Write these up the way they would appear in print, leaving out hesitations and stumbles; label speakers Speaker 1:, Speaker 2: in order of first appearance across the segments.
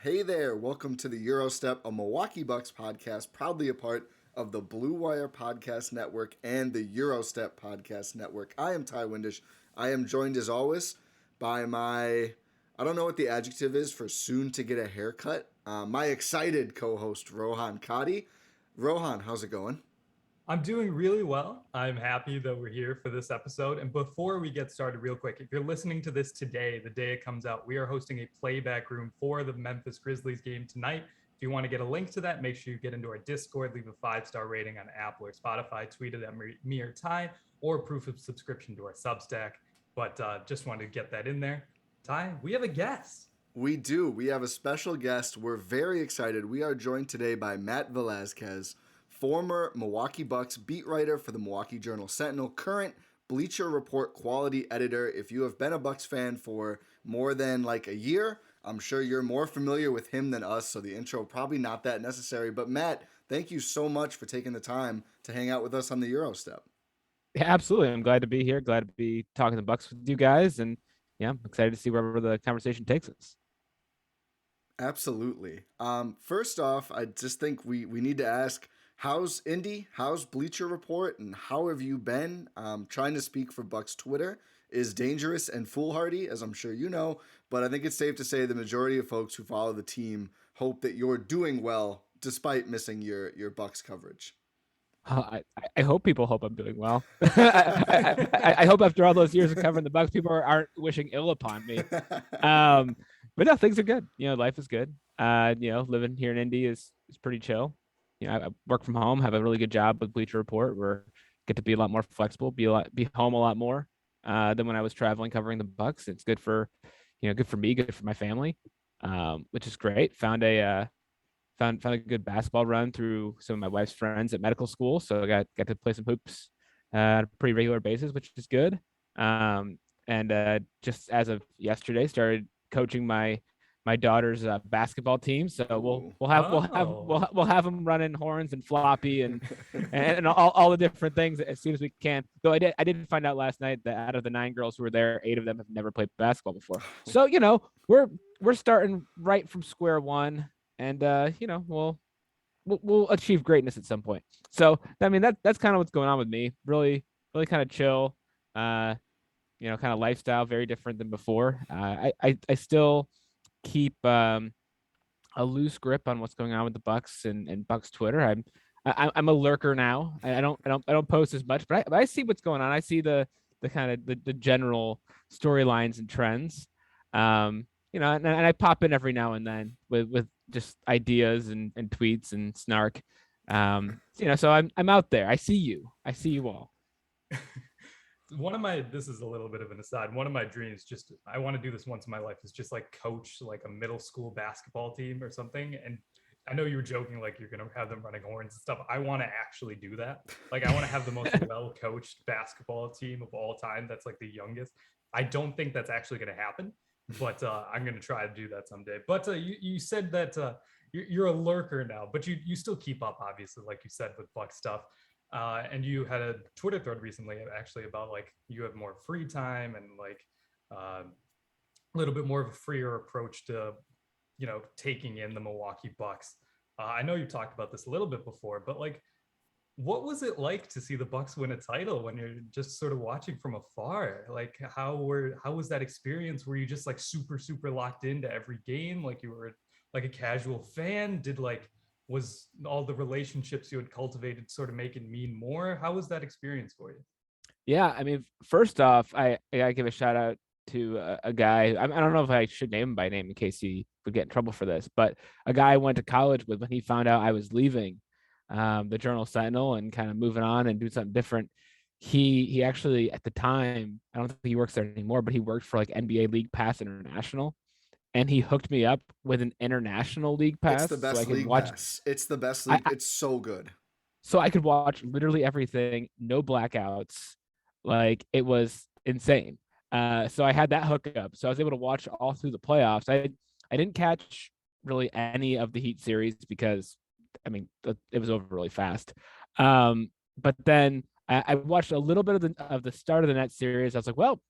Speaker 1: Hey there, welcome to the Gyro Step, a Milwaukee Bucks podcast, proudly a part of the Blue Wire Podcast Network and the Gyro Step Podcast Network. I am WIndisch. I am joined as always by I don't know what the adjective is for soon to get a haircut, my excited co-host Rohan Katti. Rohan, how's it going?
Speaker 2: I'm doing really well. I'm happy that we're here for this episode. And before we get started, real quick, if you're listening to this today, the day it comes out, we are hosting a playback room for the Memphis Grizzlies game tonight. If you want to get a link to that, make sure you get into our Discord, leave a 5-star rating on Apple or Spotify, tweet it at me or Ty, or proof of subscription to our Substack. But just wanted to get that in there. Ty, we have a guest.
Speaker 1: We do. We have a special guest. We're very excited. We are joined today by Matt Velazquez, former Milwaukee Bucks beat writer for the Milwaukee Journal Sentinel, current Bleacher Report quality editor. If you have been a Bucks fan for more than like a year, I'm sure you're more familiar with him than us, so the intro probably not that necessary. But Matt, thank you so much for taking the time to hang out with us on the Eurostep.
Speaker 3: Yeah, absolutely. I'm glad to be here. Glad to be talking the Bucks with you guys, and yeah, I'm excited to see wherever the conversation takes us.
Speaker 1: Absolutely. First off, I just think we need to ask, how's Indy? How's Bleacher Report? And how have you been? Trying to speak for Bucks Twitter is dangerous and foolhardy, as I'm sure you know, but I think it's safe to say the majority of folks who follow the team hope that you're doing well despite missing your Bucks coverage.
Speaker 3: I hope people hope I'm doing well. I hope after all those years of covering the Bucks, people aren't wishing ill upon me. But no, things are good. Life is good. Living here in Indy is pretty chill. I work from home, have a really good job with Bleacher Report, where I get to be a lot more flexible, be home a lot more than when I was traveling covering the Bucks. It's good for good for me, good for my family, which is great. Found a good basketball run through some of my wife's friends at medical school, so I got to play some hoops on a pretty regular basis, which is good. And just as of yesterday, started coaching my daughter's basketball team. So we'll have them running horns and floppy and all the different things as soon as we can. Though I did find out last night that out of the 9 girls who were there, 8 of them have never played basketball before. So we're starting right from square one, and we'll achieve greatness at some point. So I mean that's kind of what's going on with me. Really kind of chill. Kind of lifestyle, very different than before. I still keep a loose grip on what's going on with the Bucks and Bucks Twitter. I'm a lurker now. I don't post as much, but I see what's going on. I see the kind of the general storylines and trends. And I pop in every now and then with just ideas and tweets and snark. So I'm out there. I see you all.
Speaker 2: This is a little bit of an aside. One of my dreams, I want to do this once in my life, is just like coach like a middle school basketball team or something. And I know you were joking, like you're going to have them running horns and stuff. I want to actually do that. Like I want to have the most well-coached basketball team of all time. That's like the youngest. I don't think that's actually going to happen, but I'm going to try to do that someday. But you said that you're a lurker now, but you still keep up, obviously, like you said, with Buck stuff. And you had a Twitter thread recently actually about like you have more free time and like a little bit more of a freer approach to taking in the Milwaukee Bucks. I know you talked about this a little bit before, but like what was it like to see the Bucks win a title when you're just sort of watching from afar? Like how was that experience? Were you just like super locked into every game, like you were like a casual fan? Was all the relationships you had cultivated sort of make it mean more? How was that experience for you?
Speaker 3: Yeah, I mean, first off, I give a shout out to a guy. I don't know if I should name him by name in case he would get in trouble for this, but a guy I went to college with, when he found out I was leaving the Journal Sentinel and kind of moving on and doing something different, he actually, at the time, I don't think he works there anymore, but he worked for like NBA League Pass International. And he hooked me up with an international league pass.
Speaker 1: It's the best
Speaker 3: so I could
Speaker 1: league
Speaker 3: watch.
Speaker 1: pass. It's the best league. It's so good.
Speaker 3: So I could watch literally everything, no blackouts. Like it was insane. So I had that hookup. So I was able to watch all through the playoffs. I didn't catch really any of the Heat series because, I mean, it was over really fast. But then I watched a little bit of the start of the Nets series. I was like, well,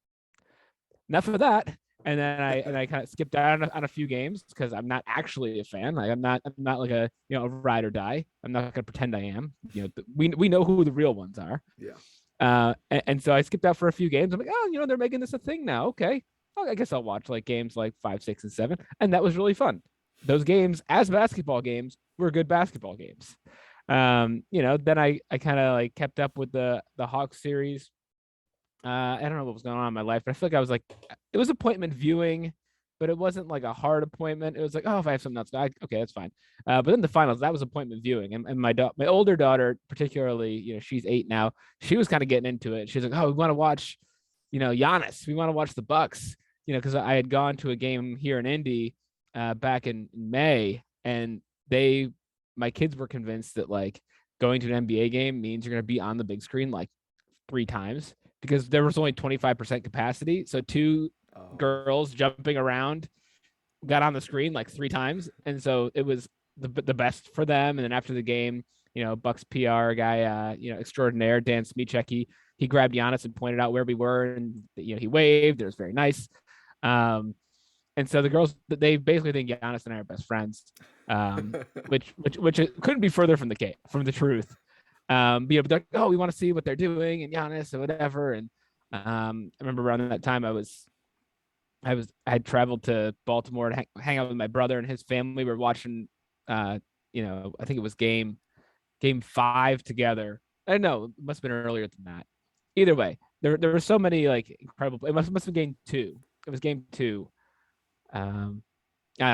Speaker 3: enough of that. And then I kind of skipped out on a few games because I'm not actually a fan. Like I'm not like a a ride or die. I'm not gonna pretend I am. We know who the real ones are.
Speaker 1: Yeah.
Speaker 3: And so I skipped out for a few games. I'm like, oh, they're making this a thing now. Okay, I guess I'll watch like games like 5, 6, and 7, and that was really fun. Those games, as basketball games, were good basketball games. Then I kind of like kept up with the Hawks series. I don't know what was going on in my life, but I feel like I was like, it was appointment viewing, but it wasn't like a hard appointment. It was like, oh, if I have something else, okay, that's fine. But then the finals, that was appointment viewing, and my older daughter, particularly, she's 8 now. She was kind of getting into it. She's like, oh, we want to watch, Giannis. We want to watch the Bucks, because I had gone to a game here in Indy back in May, and my kids were convinced that like going to an NBA game means you're going to be on the big screen like 3 times because there was only 25% capacity. So 2 girls jumping around got on the screen like 3 times. And so it was the best for them. And then after the game, Bucks PR guy, extraordinaire, Dan Smichek, he grabbed Giannis and pointed out where we were. And, he waved. It was very nice. And so the girls, they basically think Giannis and I are best friends, which couldn't be further from the truth. But they're like, oh, we want to see what they're doing and Giannis or whatever. And I remember around that time I had traveled to Baltimore to hang out with my brother and his family. We were watching, I think it was game 5 together. I don't know, it must have been earlier than that. Either way, there were so many like incredible. It must have been game 2. It was game 2. I don't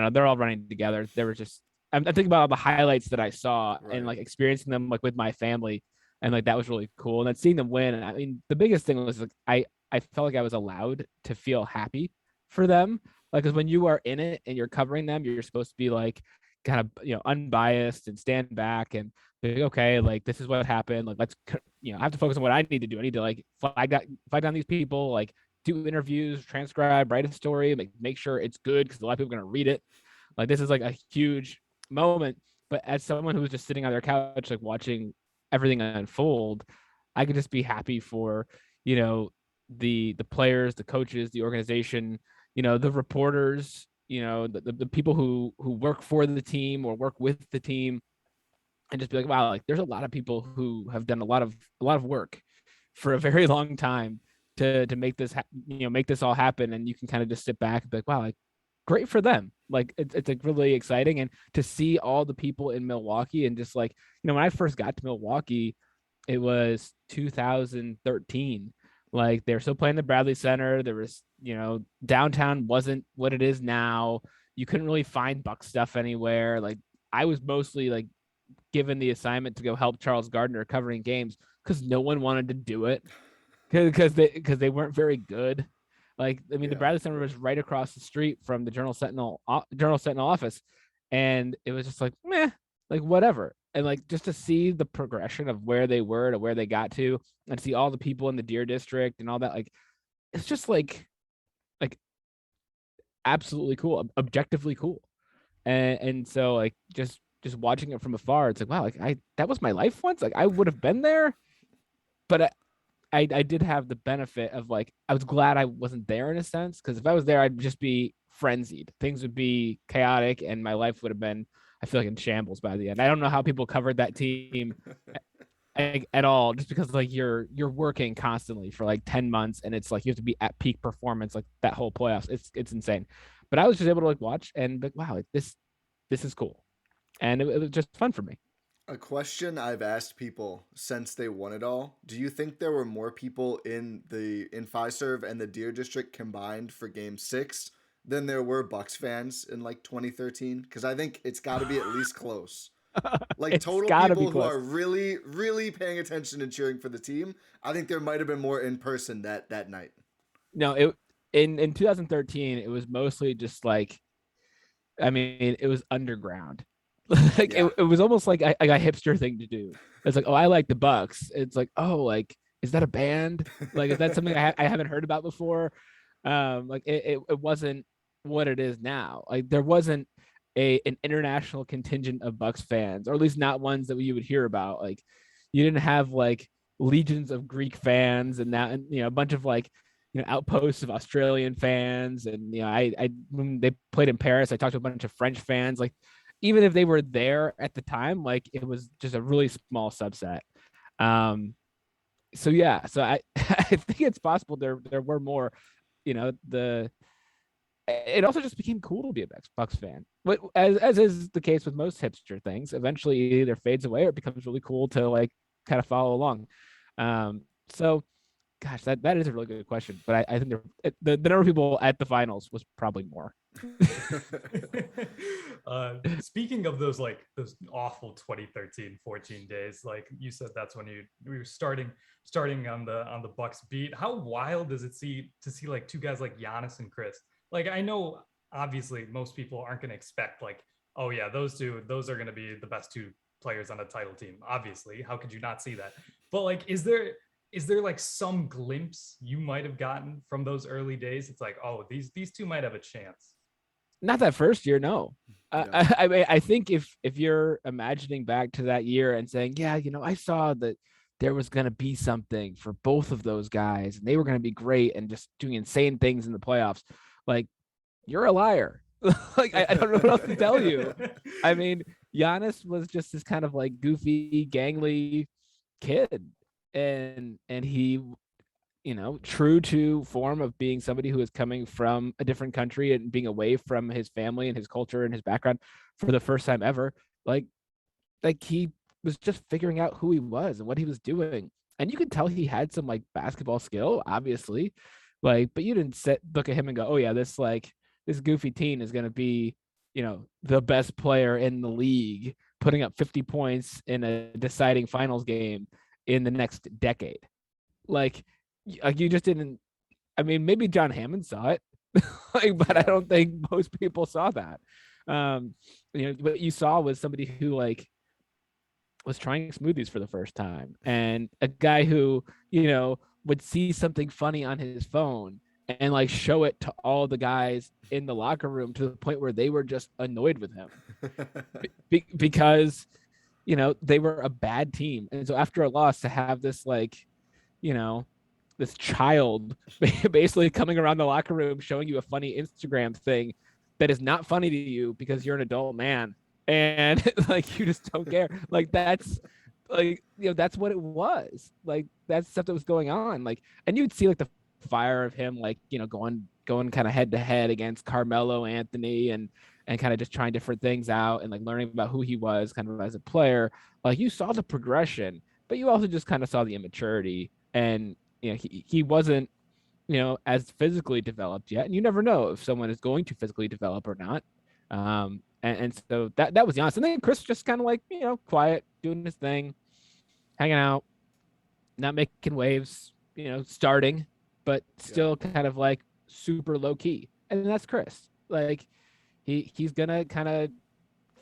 Speaker 3: know. They're all running together. They were just. I'm thinking about all the highlights that I saw and like experiencing them like with my family, and like that was really cool. And then seeing them win. And I mean, the biggest thing was like I felt like I was allowed to feel happy for them. Like, because when you are in it and you're covering them, you're supposed to be like kind of unbiased and stand back and be like, okay, like this is what happened. Like let's I have to focus on what I need to do. I need to like flag down these people, like do interviews, transcribe, write a story, make sure it's good because a lot of people are going to read it. Like this is like a huge moment. But as someone who was just sitting on their couch, like watching everything unfold, I could just be happy for, the players, the coaches, the organization, the reporters, the people who work for the team or work with the team, and just be like, wow, like there's a lot of people who have done a lot of work for a very long time to make this make this all happen. And you can kind of just sit back and be like, wow, like great for them. Like it's like really exciting. And to see all the people in Milwaukee and just like, when I first got to Milwaukee, it was 2013. Like they're still playing the Bradley Center. There was, downtown wasn't what it is now. You couldn't really find Buck stuff anywhere. Like I was mostly like given the assignment to go help Charles Gardner covering games because no one wanted to do it because they weren't very good. Like, I mean, the Bradley Center was right across the street from the Journal Sentinel office. And it was just like, meh, like whatever. And like, just to see the progression of where they were to where they got to and see all the people in the Deer District and all that, like, it's just like absolutely cool, objectively cool. And so like, just watching it from afar, it's like, wow, like that was my life once. Like I would have been there, but I did have the benefit of like, I was glad I wasn't there in a sense, because if I was there, I'd just be frenzied. Things would be chaotic and my life would have been, I feel like, in shambles by the end. I don't know how people covered that team at all, just because like you're working constantly for like 10 months and it's like you have to be at peak performance, like that whole playoffs. It's insane. But I was just able to like watch and be like, wow, like this is cool. And it was just fun for me.
Speaker 1: A question I've asked people since they won it all: do you think there were more people in Fiserv and the Deer District combined for Game 6 than there were Bucks fans in like 2013? Because I think it's got to be at least close. Like total people who are really, really paying attention and cheering for the team. I think there might have been more in person that night.
Speaker 3: No, in 2013, it was mostly just like, I mean, it was underground. Like it was almost like a hipster thing to do. It's like, oh, I like the Bucks. It's like, oh, like, is that a band? Like, is that something I haven't heard about before? Like it wasn't what it is now. Like there wasn't an international contingent of Bucks fans, or at least not ones that you would hear about. Like you didn't have like legions of Greek fans and that, and a bunch of like outposts of Australian fans. And, when they played in Paris, I talked to a bunch of French fans. Like, even if they were there at the time, like, it was just a really small subset. So yeah, so I I think it's possible there were more, it also just became cool to be a Bucks fan. But as is the case with most hipster things, eventually it either fades away or it becomes really cool to like kind of follow along. So gosh, that is a really good question. But I think the number of people at the finals was probably more.
Speaker 2: Speaking of those awful 2013-14 days, like you said, that's when we were starting on the Bucks beat. How wild does it see like two guys like Giannis and Khris? Like, I know obviously most people aren't going to expect like, oh yeah, those are going to be the best two players on a title team. Obviously, how could you not see that? But like, is there like some glimpse you might have gotten from those early days? It's like, oh, these two might have a chance.
Speaker 3: Not that first year, no.
Speaker 1: Yeah.
Speaker 3: I think if you're imagining back to that year and saying, yeah, I saw that there was going to be something for both of those guys and they were going to be great and just doing insane things in the playoffs, like, you're a liar. Like, I don't know what else to tell you. I mean, Giannis was just this kind of like goofy, gangly kid, and he, true to form of being somebody who is coming from a different country and being away from his family and his culture and his background for the first time ever, like he was just figuring out who he was and what he was doing. And you could tell he had some like basketball skill, obviously, like, but you didn't look at him and go, oh yeah, this goofy teen is going to be, the best player in the league, putting up 50 points in a deciding finals game in the next decade. Like you just didn't. I mean, maybe John Hammond saw it, but I don't think most people saw that. What you saw was somebody who like was trying smoothies for the first time, and a guy who would see something funny on his phone and like show it to all the guys in the locker room to the point where they were just annoyed with him because they were a bad team. And so after a loss, to have this like this child basically coming around the locker room showing you a funny Instagram thing that is not funny to you because you're an adult man and like you just don't care, like that's like that's what it was. Like that's stuff that was going on. Like, and you'd see like the fire of him like going kind of head to head against Carmelo Anthony and kind of just trying different things out and like learning about who he was kind of as a player. Like you saw the progression, but you also just kind of saw the immaturity, and he wasn't as physically developed yet, and you never know if someone is going to physically develop or not. And so that was Giannis. And then Khris just kind of like quiet, doing his thing, hanging out, not making waves, starting, but still kind of like super low key. And that's Khris. Like he's gonna kind of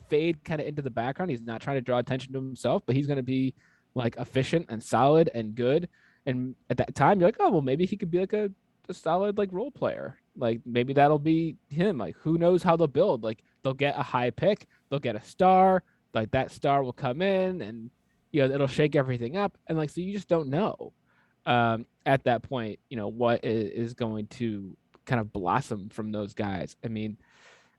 Speaker 3: fade kind of into the background. He's not trying to draw attention to himself, but he's gonna be like efficient and solid and good. And at that time, you're like, oh well, maybe he could be like a solid like role player. Like maybe that'll be him. Like who knows how they'll build? Like they'll get a high pick, they'll get a star. Like that star will come in and it'll shake everything up. And like so, you just don't know at that point, what is going to kind of blossom from those guys. I mean,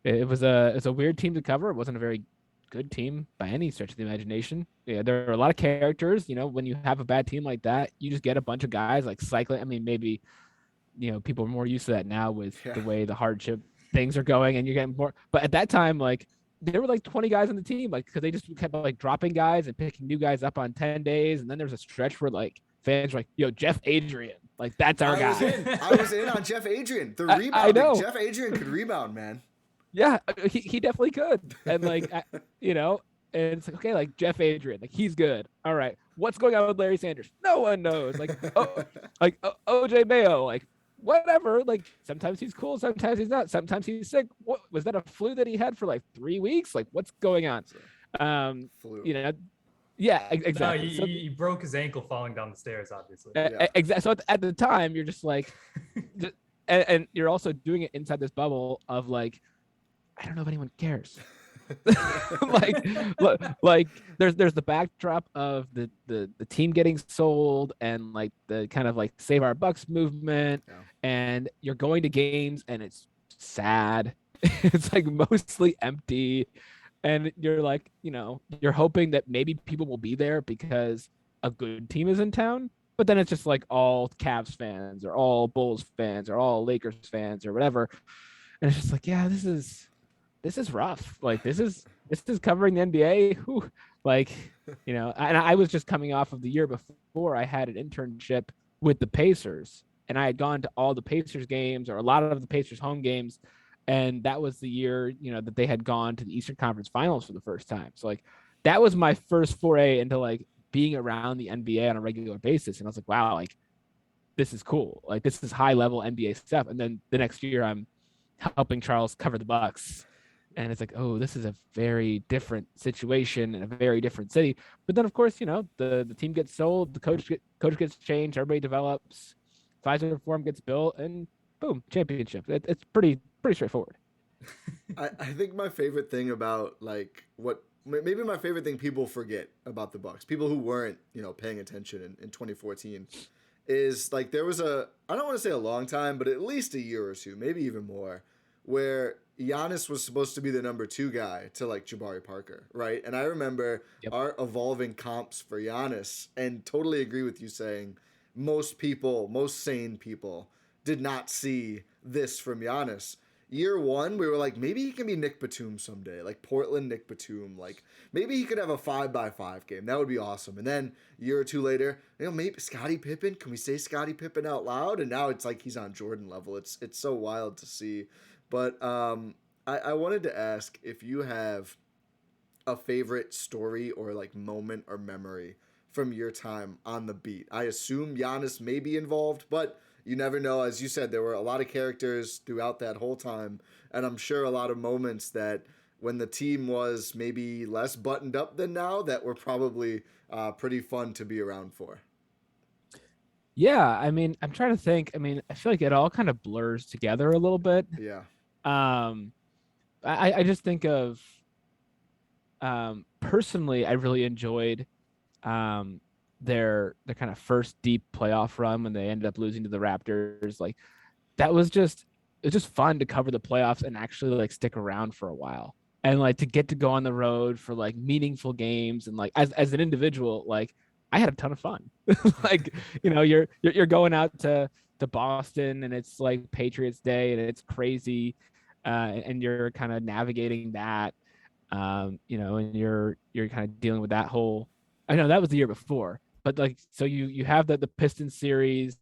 Speaker 3: it's a weird team to cover. It wasn't a very good team by any stretch of the imagination. Yeah, there are a lot of characters. When you have a bad team like that, you just get a bunch of guys like cycling. I mean, maybe people are more used to that now with the way the hardship things are going, and you're getting more. But at that time, like there were like 20 guys on the team, like because they just kept like dropping guys and picking new guys up on 10 days, and then there's a stretch where like fans were like, "Yo, Jeff Adrian, like that's our guy."
Speaker 1: I was in on Jeff Adrian. The rebounding.
Speaker 3: I know.
Speaker 1: Jeff Adrian could rebound, man.
Speaker 3: Yeah, he definitely could, and like and it's like, okay, like Jeff Adrian, like he's good. All right, what's going on with Larry Sanders? No one knows. Like OJ Mayo, like whatever. Like sometimes he's cool, sometimes he's not. Sometimes he's sick. What was that, a flu that he had for like 3 weeks? Like what's going on?
Speaker 1: Flu.
Speaker 3: Yeah, exactly.
Speaker 2: No, he broke his ankle falling down the stairs, obviously.
Speaker 3: Exactly. So at the time, you're just like, and you're also doing it inside this bubble of like, I don't know if anyone cares. like, like there's the backdrop of the team getting sold and like the kind of like Save Our Bucks movement,
Speaker 1: Yeah.
Speaker 3: and you're going to games and it's sad. It's like mostly empty, and you're like, you're hoping that maybe people will be there because a good team is in town, but then it's just like all Cavs fans or all Bulls fans or all Lakers fans or whatever, and it's just like, yeah, this is rough. Like this is covering the NBA. Whew. Like, and I was just coming off of the year before. I had an internship with the Pacers, and I had gone to all the Pacers games or a lot of the Pacers home games, and that was the year, that they had gone to the Eastern Conference Finals for the first time. So like that was my first foray into like being around the NBA on a regular basis, and I was like, wow, like this is cool. Like this is high level NBA stuff. And then the next year I'm helping Charles cover the Bucks. And it's like, oh, this is a very different situation in a very different city. But then, of course, the team gets sold, the coach gets changed, everybody develops, Pfizer form gets built, and boom, championship. It's pretty straightforward.
Speaker 1: I think my favorite thing about like maybe my favorite thing people forget about the Bucks, people who weren't paying attention in 2014, is like there was I don't want to say a long time, but at least a year or two, maybe even more, where Giannis was supposed to be the number 2 guy to like Jabari Parker, right? And I remember our evolving comps for Giannis, and totally agree with you saying most sane people did not see this from Giannis. Year 1, we were like, maybe he can be Nick Batum someday, like Portland Nick Batum. Like maybe he could have a 5x5 game. That would be awesome. And then year or two later, maybe Scottie Pippen. Can we say Scottie Pippen out loud? And now it's like he's on Jordan level. It's so wild to see. But I wanted to ask if you have a favorite story or like moment or memory from your time on the beat. I assume Giannis may be involved, but you never know. As you said, there were a lot of characters throughout that whole time, and I'm sure a lot of moments that when the team was maybe less buttoned up than now that were probably pretty fun to be around for.
Speaker 3: Yeah, I mean, I'm trying to think. I mean, I feel like it all kind of blurs together a little bit.
Speaker 1: Yeah.
Speaker 3: I just think of personally, I really enjoyed their kind of first deep playoff run when they ended up losing to the Raptors. Like that was just fun to cover the playoffs and actually like stick around for a while, and like to get to go on the road for like meaningful games, and like as an individual, like I had a ton of fun. Like you're going out to Boston and it's like Patriots Day and it's crazy, and you're kind of navigating that, and you're kind of dealing with that whole. I know that was the year before, but like so you have the Pistons series,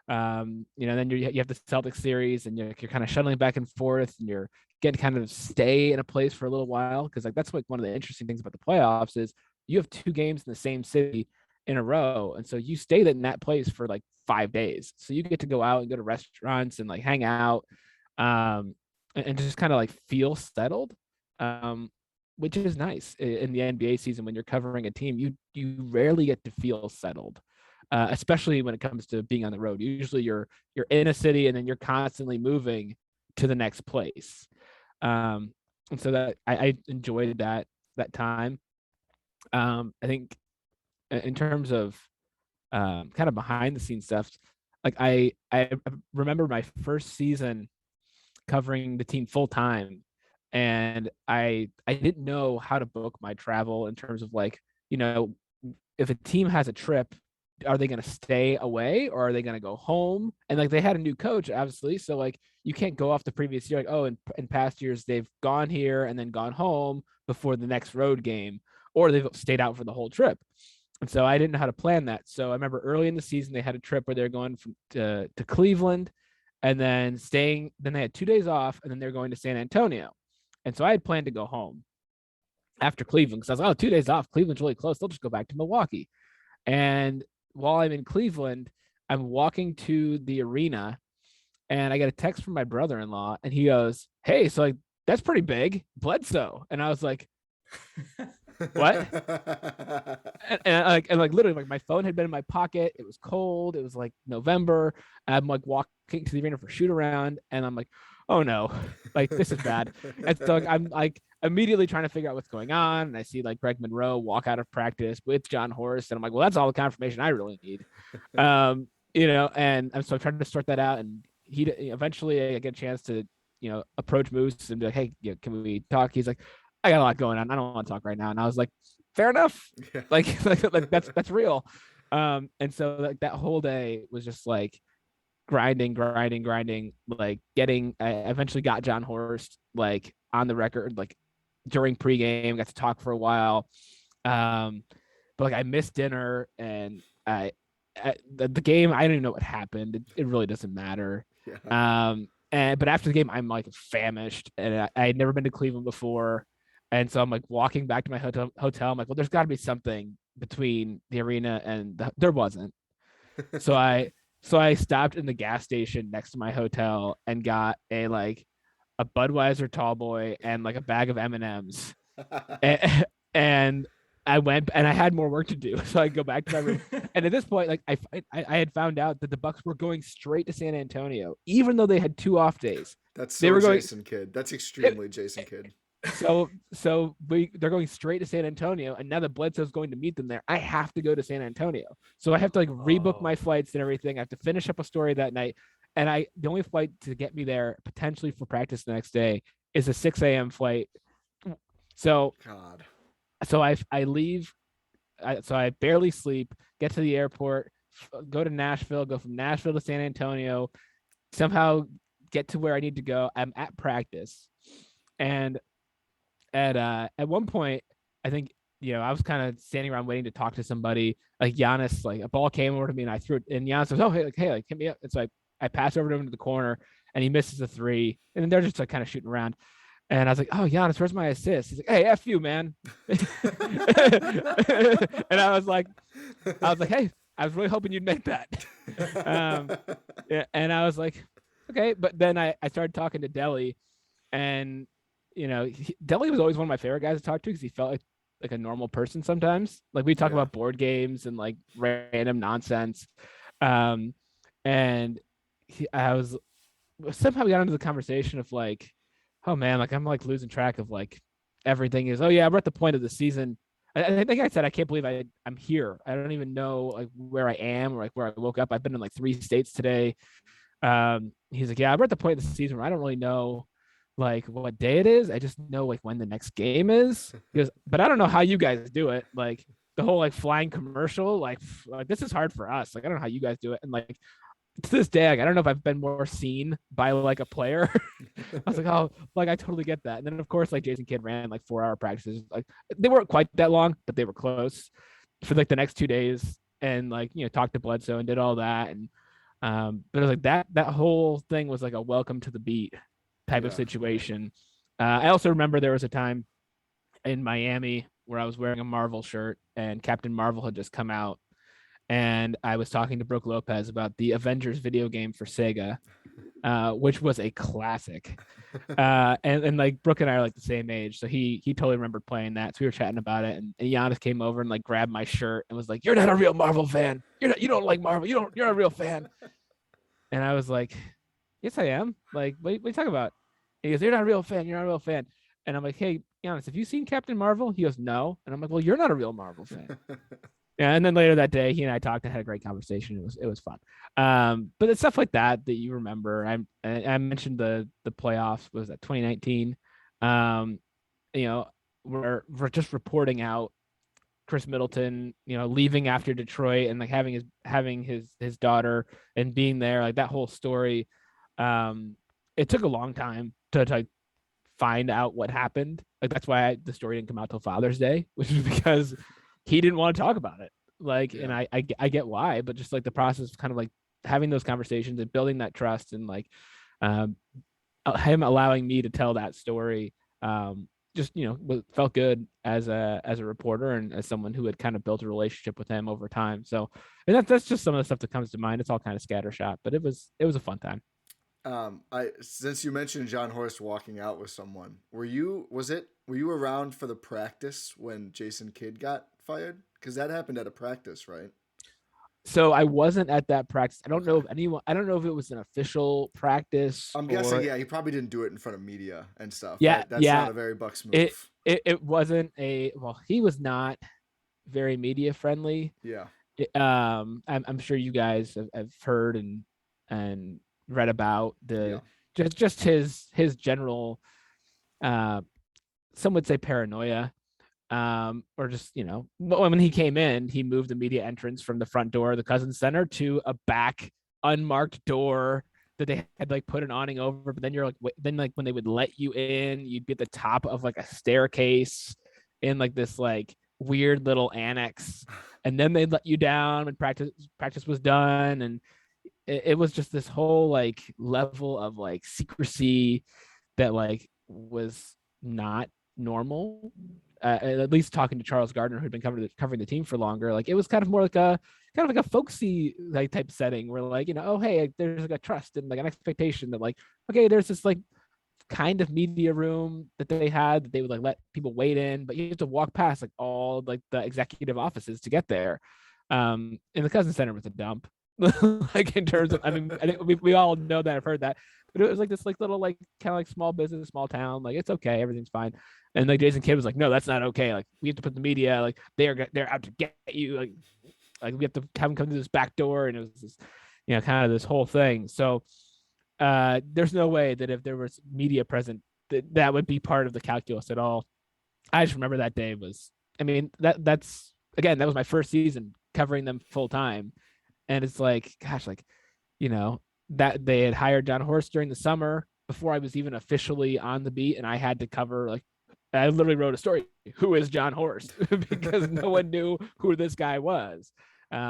Speaker 3: then you have the Celtics series, and you're kind of shuttling back and forth, and you're getting kind of stay in a place for a little while, because like that's like one of the interesting things about the playoffs is you have 2 games in the same city in a row, and so you stayed in that place for like 5 days, so you get to go out and go to restaurants and like hang out, and just kind of like feel settled, which is nice in the NBA season. When you're covering a team, you rarely get to feel settled, especially when it comes to being on the road. Usually you're in a city and then you're constantly moving to the next place, and so that I enjoyed that time. I think in terms of kind of behind the scenes stuff, like I remember my first season covering the team full time, and I didn't know how to book my travel in terms of like, if a team has a trip, are they going to stay away or are they going to go home? And like they had a new coach, obviously, so like you can't go off the previous year like, oh, in past years they've gone here and then gone home before the next road game, or they've stayed out for the whole trip. And so I didn't know how to plan that. So I remember early in the season they had a trip where they're going to Cleveland, and then then they had 2 days off, and then they're going to San Antonio. And so I had planned to go home after Cleveland, because I was like, oh, 2 days off, Cleveland's really close, they'll just go back to Milwaukee. And while I'm in Cleveland, I'm walking to the arena, and I get a text from my brother-in-law, and he goes, hey, so like that's pretty big, Bledsoe. And I was like, what? and literally, like my phone had been in my pocket. It was cold. It was like November. I'm like walking to the arena for shoot around, and I'm like, oh no, like this is bad. And so like, I'm like immediately trying to figure out what's going on. And I see like Greg Monroe walk out of practice with John Horst. And I'm like, well, that's all the confirmation I really need. And so I'm trying to sort that out. And he eventually I get a chance to, approach Moose and be like, hey, can we talk? He's like, I got a lot going on. I don't want to talk right now. And I was like, fair enough.
Speaker 1: Yeah.
Speaker 3: Like that's real. And so like that whole day was just like grinding, like I eventually got John Horst like on the record, like during pregame, got to talk for a while. But like I missed dinner and the game, I don't even know what happened. It really doesn't matter.
Speaker 1: Yeah.
Speaker 3: But after the game, I'm like famished and I had never been to Cleveland before. And so I'm like walking back to my hotel. I'm like, well, there's got to be something between the arena and there wasn't. So I stopped in the gas station next to my hotel and got a Budweiser tall boy and like a bag of M&Ms. And I went and I had more work to do. So I go back to my room. And at this point, like I had found out that the Bucks were going straight to San Antonio, even though they had 2 off days.
Speaker 1: That's so
Speaker 3: they were going,
Speaker 1: Jason Kidd. That's extremely Jason Kidd.
Speaker 3: So they're going straight to San Antonio, and now that Bledsoe's going to meet them there, I have to go to San Antonio. So I have to like rebook my flights and everything. I have to finish up a story that night, and the only flight to get me there potentially for practice the next day is a 6 a.m. flight. So
Speaker 1: God.
Speaker 3: So I leave. So I barely sleep. Get to the airport. Go to Nashville. Go from Nashville to San Antonio. Somehow get to where I need to go. I'm at practice, and at one point, I think I was kind of standing around waiting to talk to somebody. Like Giannis, like a ball came over to me and I threw it, and Giannis was, oh hey, hit me up. It's like I pass over to him to the corner and he misses a 3, and then they're just like kind of shooting around. And I was like, oh, Giannis, where's my assist? He's like, hey, F you, man. And I was like, hey, I was really hoping you'd make that. And I was like, okay. But then I started talking to Deli, and Deli was always one of my favorite guys to talk to because he felt like a normal person sometimes. Like we talk about board games and like random nonsense. And I was somehow we got into the conversation of like, oh man, like I'm like losing track of like everything is. Oh yeah, we're at the point of the season. I think I said I can't believe I'm here. I don't even know like where I am or like where I woke up. I've been in like 3 states today. He's like, yeah, we're at the point of the season where I don't really know like what day it is. I just know like when the next game is. He goes, but I don't know how you guys do it. Like the whole like flying commercial, like this is hard for us. Like I don't know how you guys do it. And like to this day, like, I don't know if I've been more seen by like a player. I was like, oh, like I totally get that. And then of course, like Jason Kidd ran like 4-hour practices. Like they weren't quite that long, but they were close for like the next 2 days. And like talked to Bledsoe and did all that. And but it was like that whole thing was like a welcome to the beat type of situation. I also remember there was a time in Miami where I was wearing a Marvel shirt and Captain Marvel had just come out. And I was talking to Brooke Lopez about the Avengers video game for Sega, which was a classic. And like Brooke and I are like the same age, so he totally remembered playing that. So we were chatting about it, and Giannis came over and like grabbed my shirt and was like, "You're not a real Marvel fan. You don't like Marvel. You're not a real fan." And I was like, "Yes, I am. Like, what are you talking about?" And he goes, "You're not a real fan. You're not a real fan." And I'm like, "Hey, Giannis, have you seen Captain Marvel?" He goes, "No." And I'm like, "Well, you're not a real Marvel fan." Yeah, and then later that day, he and I talked and had a great conversation. It was fun. But it's stuff like that you remember. I mentioned the playoffs. Was that 2019? We're just reporting out Khris Middleton, leaving after Detroit and like having his daughter and being there, like that whole story. It took a long time to find out what happened. Like that's why the story didn't come out till Father's Day, which is because he didn't want to talk about it. Like, and I get why, but just like the process of kind of like having those conversations and building that trust and like him allowing me to tell that story, just felt good as a reporter and as someone who had kind of built a relationship with him over time. So, and that's just some of the stuff that comes to mind. It's all kind of scattershot, but it was a fun time.
Speaker 1: Since you mentioned John Horst walking out with someone, were you around for the practice when Jason Kidd got fired? Because that happened at a practice, right?
Speaker 3: So I wasn't at that practice. I don't know if anyone. I don't know if it was an official practice.
Speaker 1: I'm guessing, yeah, he probably didn't do it in front of media and stuff.
Speaker 3: Yeah,
Speaker 1: That's
Speaker 3: yeah.
Speaker 1: not a very Bucks move.
Speaker 3: It wasn't a. Well, he was not very media friendly.
Speaker 1: Yeah.
Speaker 3: I'm sure you guys have heard and read about just his general, some would say paranoia, or just, when he came in, he moved the media entrance from the front door of the Cousins Center to a back unmarked door that they had like put an awning over. But then when they would let you in, you'd be at the top of like a staircase in like this like weird little annex, and then they'd let you down when practice was done. And it was just this whole like level of like secrecy that like was not normal. At least talking to Charles Gardner, who'd been covering the team for longer, like it was kind of more like a folksy like type setting where like, oh hey, there's like a trust and like an expectation that like, okay, there's this like kind of media room that they had that they would like let people wait in, but you have to walk past like all like the executive offices to get there. And the Cousins Center was a dump. Like in terms of, I mean, I think we all know that, I've heard that, but it was like this like little like kind of like small business, small town, like it's okay, everything's fine. And like Jason Kidd was like, no, that's not okay. Like we have to put the media, like they're out to get you. Like we have to have them come to this back door. And it was this, kind of this whole thing. So there's no way that if there was media present, that would be part of the calculus at all. I just remember that day was, I mean, that's again, that was my first season covering them full time. And it's like, gosh, like, that they had hired John Horst during the summer before I was even officially on the beat. And I had to cover, like, I literally wrote a story, who is John Horst? Because no one knew who this guy was,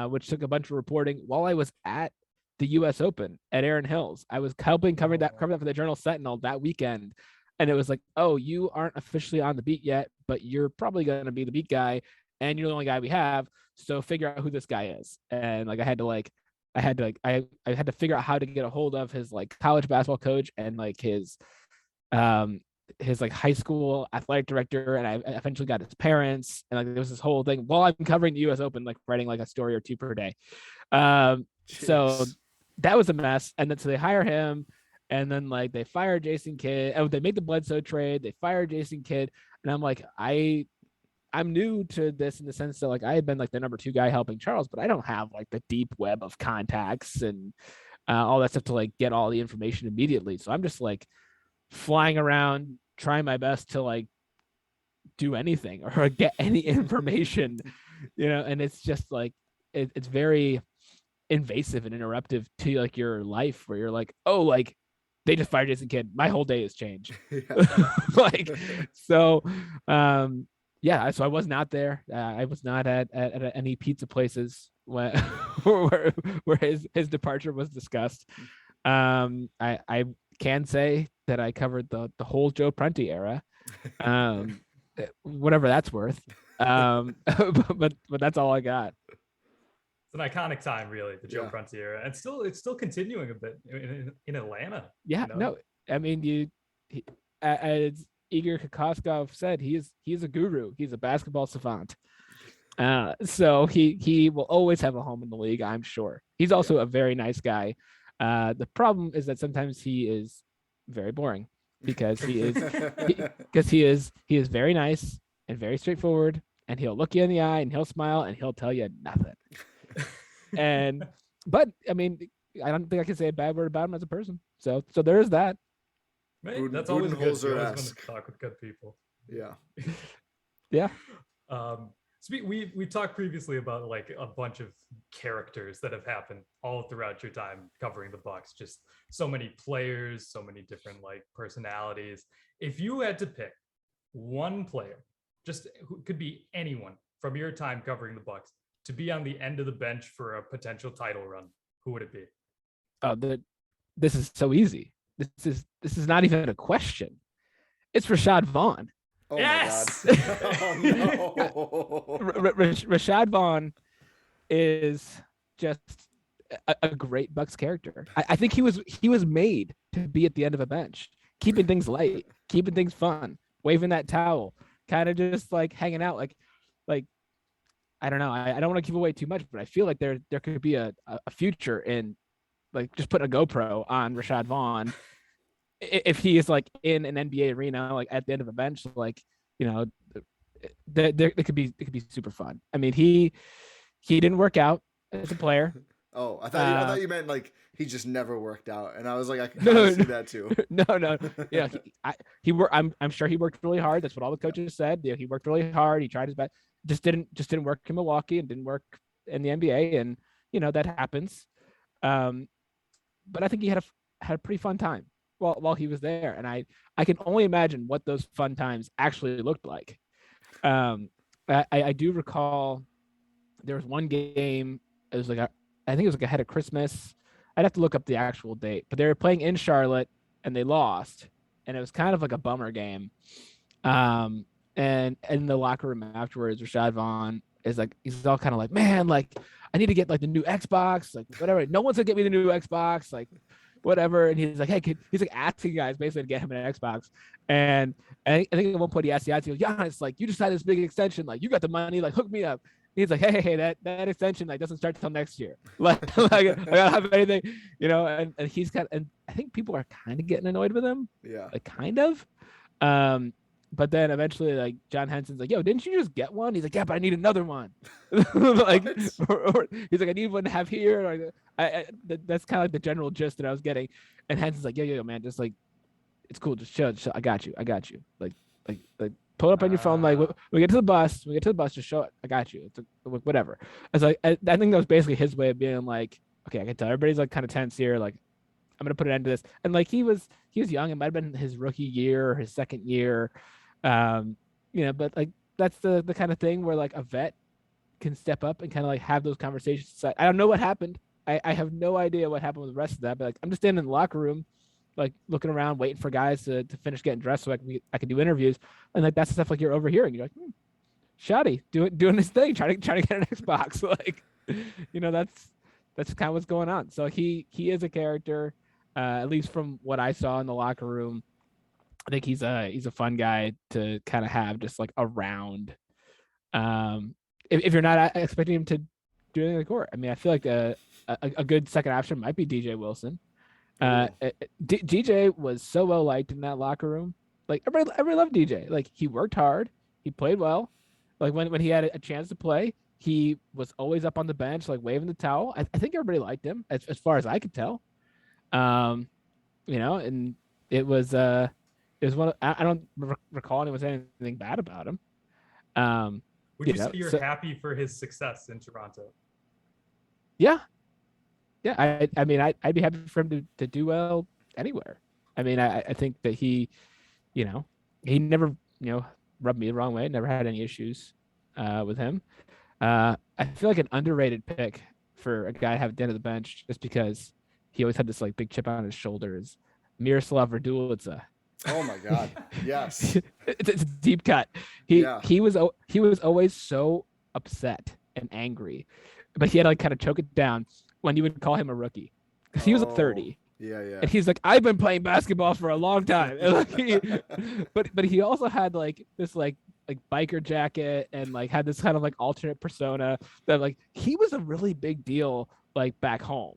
Speaker 3: which took a bunch of reporting while I was at the US Open at Erin Hills. I was helping cover that for the Journal Sentinel that weekend. And it was like, oh, you aren't officially on the beat yet, but you're probably going to be the beat guy. And you're the only guy we have. So figure out who this guy is. And like, I had to figure out how to get a hold of his like college basketball coach and like his like high school athletic director. And I eventually got his parents. And like, there was this whole thing while I'm covering the US Open, like writing like a story or two per day. So that was a mess. And then, so they hire him, and then like they fired Jason Kidd. Oh, they made the Bledsoe trade. They fired Jason Kidd. And I'm like, I'm new to this in the sense that like I had been like the number 2 guy helping Charles, but I don't have like the deep web of contacts and all that stuff to like get all the information immediately. So I'm just like flying around, trying my best to like do anything or get any information, and it's just like, it's very invasive and interruptive to like your life, where you're like, oh, like they just fired Jason Kidd. My whole day has changed. Like, so, yeah, so I was not there. I was not at any pizza places where his departure was discussed. I can say that I covered the whole Joe Prunty era, whatever that's worth. But that's all I got.
Speaker 2: It's an iconic time, really, the Joe Prunty era, and it's still continuing a bit in Atlanta.
Speaker 3: Yeah, no, I mean, as Igor Kokoskov said, he's a guru. He's a basketball savant. So he will always have a home in the league, I'm sure. He's also a very nice guy. The problem is that sometimes he is very boring because he is very nice and very straightforward, and he'll look you in the eye and he'll smile and he'll tell you nothing. But I mean, I don't think I can say a bad word about him as a person. So there is that.
Speaker 2: Right. That's always good. You're always going to talk with good people.
Speaker 1: Yeah.
Speaker 2: Yeah. So we talked previously about like a bunch of characters that have happened all throughout your time covering the Bucks. Just so many players, so many different like personalities. If you had to pick one player, just who could be anyone from your time covering the Bucks, to be on the end of the bench for a potential title run, who would it be?
Speaker 3: This is so easy. This is not even a question. It's Rashad Vaughn.
Speaker 1: Oh
Speaker 2: yes.
Speaker 1: My God. Oh, no.
Speaker 3: Rashad Vaughn is just a great Bucks character. I think he was made to be at the end of a bench, keeping things light, keeping things fun, waving that towel, kind of just like hanging out, like I don't know. I don't want to give away too much, but I feel like there could be a future in like just putting a GoPro on Rashad Vaughn if he is like in an NBA arena, like at the end of a bench, like, you know, it could be super fun. I mean, he didn't work out as a player.
Speaker 1: Oh, I thought you meant like he just never worked out, and I was like, I can
Speaker 3: No,
Speaker 1: see that too.
Speaker 3: no. Yeah, I'm sure he worked really hard. That's what all the coaches said. He worked really hard. He tried his best. Just didn't work in Milwaukee and didn't work in the NBA, and that happens. But I think he had a pretty fun time while he was there, and I can only imagine what those fun times actually looked like. I do recall there was one game. It was like I think it was like ahead of Christmas. I'd have to look up the actual date, but they were playing in Charlotte and they lost, and it was kind of like a bummer game. And in the locker room afterwards, Rashad Vaughn is like, he's all kind of like, man, like I need to get like the new Xbox, like whatever. No one's gonna get me the new Xbox, like whatever. And he's like, hey, he's like asking guys basically to get him an Xbox. And I think at one point he asked the odds, he goes, Giannis, like you just had this big extension, like you got the money, like hook me up. He's like, hey, that extension like doesn't start till next year. Like, I don't have anything, and he's got, and I think people are kind of getting annoyed with him.
Speaker 1: Yeah.
Speaker 3: Like kind of. But then eventually like John Henson's like, yo, didn't you just get one? He's like, yeah, but I need another one. Like, or he's like, I need one to have here. Or that's kind of like the general gist that I was getting. And Henson's like, yo, man, just like, it's cool. Just chill. I got you. Like pull it up on your phone. Like we get to the bus, just show it. I got you. It's whatever. It's like, I think that was basically his way of being like, okay, I can tell everybody's like kind of tense here. Like, I'm going to put an end to this. And like, he was young. It might've been his rookie year or his second year. But like, that's the kind of thing where like a vet can step up and kind of like have those conversations. I don't know what happened. I have no idea what happened with the rest of that, but like, I'm just standing in the locker room, like looking around, waiting for guys to finish getting dressed so I can do interviews. And like, that's the stuff like you're overhearing. You're like, Shoddy doing this thing, trying to get an Xbox. Like, that's kind of what's going on. So he is a character, at least from what I saw in the locker room. I think he's a fun guy to kind of have just like around. If you're not expecting him to do anything on the court, I mean, I feel like a good second option might be DJ Wilson. DJ was so well liked in that locker room. Like everybody loved DJ. Like he worked hard, he played well. Like when he had a chance to play, he was always up on the bench, like waving the towel. I think everybody liked him as far as I could tell. And it was one. I don't recall anyone saying anything bad about him.
Speaker 2: Would you say you're happy for his success in Toronto?
Speaker 3: Yeah. I mean, I'd be happy for him to do well anywhere. I mean, I think that he never, rubbed me the wrong way. Never had any issues with him. I feel like an underrated pick for a guy to have at the end of the bench just because he always had this like big chip on his shoulders. Miroslav Raduljic.
Speaker 1: Oh my God! Yes,
Speaker 3: it's a deep cut. He was always so upset and angry, but he had to like kind of choke it down when you would call him a rookie because he was 30.
Speaker 1: Yeah.
Speaker 3: And he's like, I've been playing basketball for a long time. But he also had like this like biker jacket and like had this kind of like alternate persona that like he was a really big deal like back home.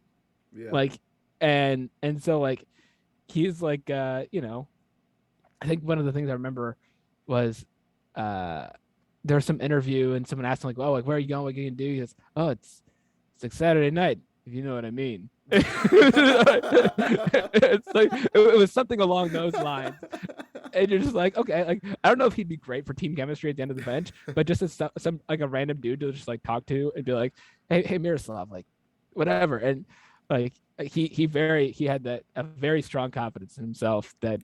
Speaker 1: Yeah.
Speaker 3: Like and so like he's like I think one of the things I remember was there was some interview and someone asked him like, oh, like where are you going? What are you gonna do? He goes, oh, it's like Saturday night, if you know what I mean. It's like it was something along those lines. And you're just like, okay, like I don't know if he'd be great for team chemistry at the end of the bench, but just as some like a random dude to just like talk to and be like, hey Miroslav, like whatever. And like he had that a very strong confidence in himself that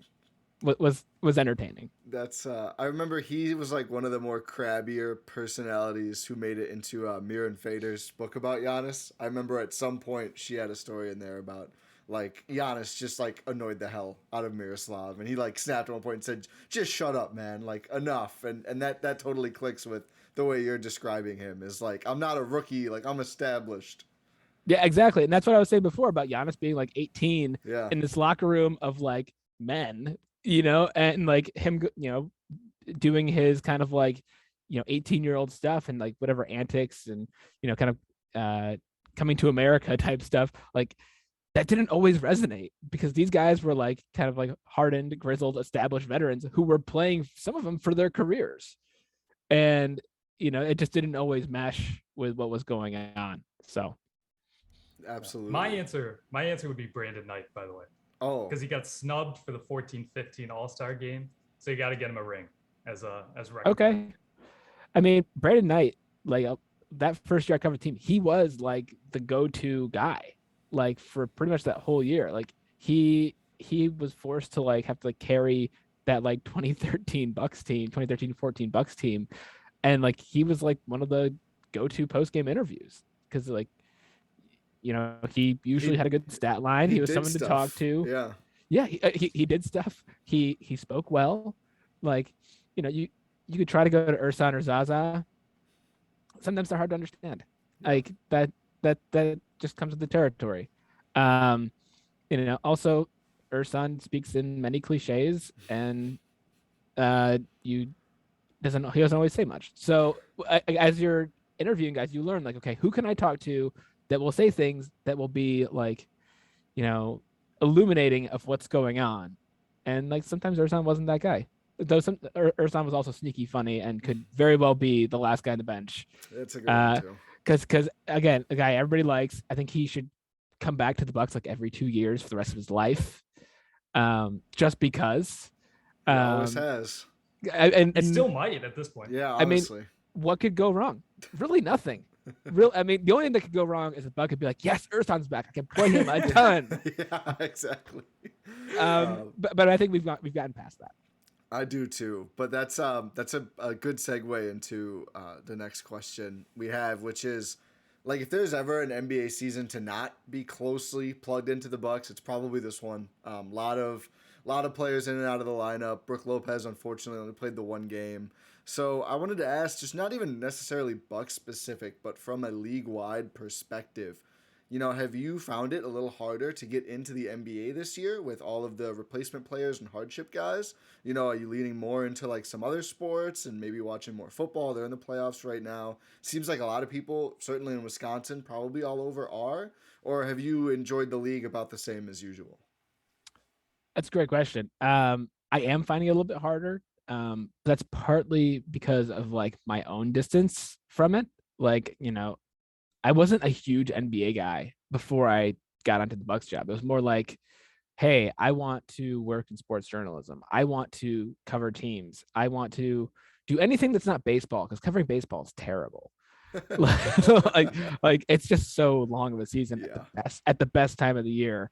Speaker 3: was entertaining.
Speaker 1: That's I remember he was like one of the more crabbier personalities who made it into Mira and Fader's book about Giannis. I remember at some point she had a story in there about like Giannis just like annoyed the hell out of Miroslav, and he like snapped at one point and said, just shut up, man, like enough. And that totally clicks with the way you're describing him, is like, I'm not a rookie, like I'm established.
Speaker 3: Yeah, exactly. And that's what I was saying before about Giannis being like 18 in this locker room of like men, and like him, doing his kind of like 18-year-old stuff and like whatever antics and kind of coming to America type stuff, like that didn't always resonate because these guys were like kind of like hardened, grizzled, established veterans who were playing, some of them, for their careers. And it just didn't always mesh with what was going on. So
Speaker 1: absolutely.
Speaker 2: My answer would be Brandon Knight, by the way.
Speaker 1: Oh,
Speaker 2: because he got snubbed for the 14-15 All-Star game, so you got to get him a ring as record.
Speaker 3: Okay, I mean Brandon Knight, like that first year I covered the team, he was like the go-to guy, like for pretty much that whole year. Like he was forced to like have to like carry that like 2013 Bucks team, 2013-14 Bucks team, and like he was like one of the go-to post-game interviews because like he usually had a good stat line. He was someone to talk to. Yeah, he did stuff. He spoke well. Like you could try to go to Ersan or Zaza. Sometimes they're hard to understand. Like that just comes with the territory. Also Ersan speaks in many cliches, and he doesn't always say much. So as you're interviewing guys, you learn like, okay, who can I talk to that will say things that will be like, illuminating of what's going on. And like sometimes Ersan wasn't that guy. Though Ersan was also sneaky funny and could very well be the last guy on the bench.
Speaker 1: That's a good one too.
Speaker 3: Because again, a guy everybody likes. I think he should come back to the Bucks like every 2 years for the rest of his life. Just because.
Speaker 1: He always has.
Speaker 2: And still might at this point.
Speaker 1: Yeah, honestly.
Speaker 3: I mean, what could go wrong? Really nothing. I mean, the only thing that could go wrong is the Buck could be like, yes, Ersan's back. I can play him a ton.
Speaker 1: Yeah, exactly.
Speaker 3: But I think we've gotten past that.
Speaker 1: I do too. But that's a good segue into the next question we have, which is like, if there's ever an NBA season to not be closely plugged into the Bucks, it's probably this one. Lot of players in and out of the lineup. Brook Lopez, unfortunately, only played the one game. So I wanted to ask, just not even necessarily Bucks specific, but from a league-wide perspective, have you found it a little harder to get into the NBA this year with all of the replacement players and hardship guys? Are you leaning more into like some other sports and maybe watching more football? They're in the playoffs right now. Seems like a lot of people, certainly in Wisconsin, probably all over are. Or have you enjoyed the league about the same as usual?
Speaker 3: That's a great question. I am finding it a little bit harder. That's partly because of like my own distance from it. Like, I wasn't a huge NBA guy before I got onto the Bucks job. It was more like, hey, I want to work in sports journalism. I want to cover teams. I want to do anything that's not baseball, because covering baseball is terrible. like it's just so long of a season at the best time of the year,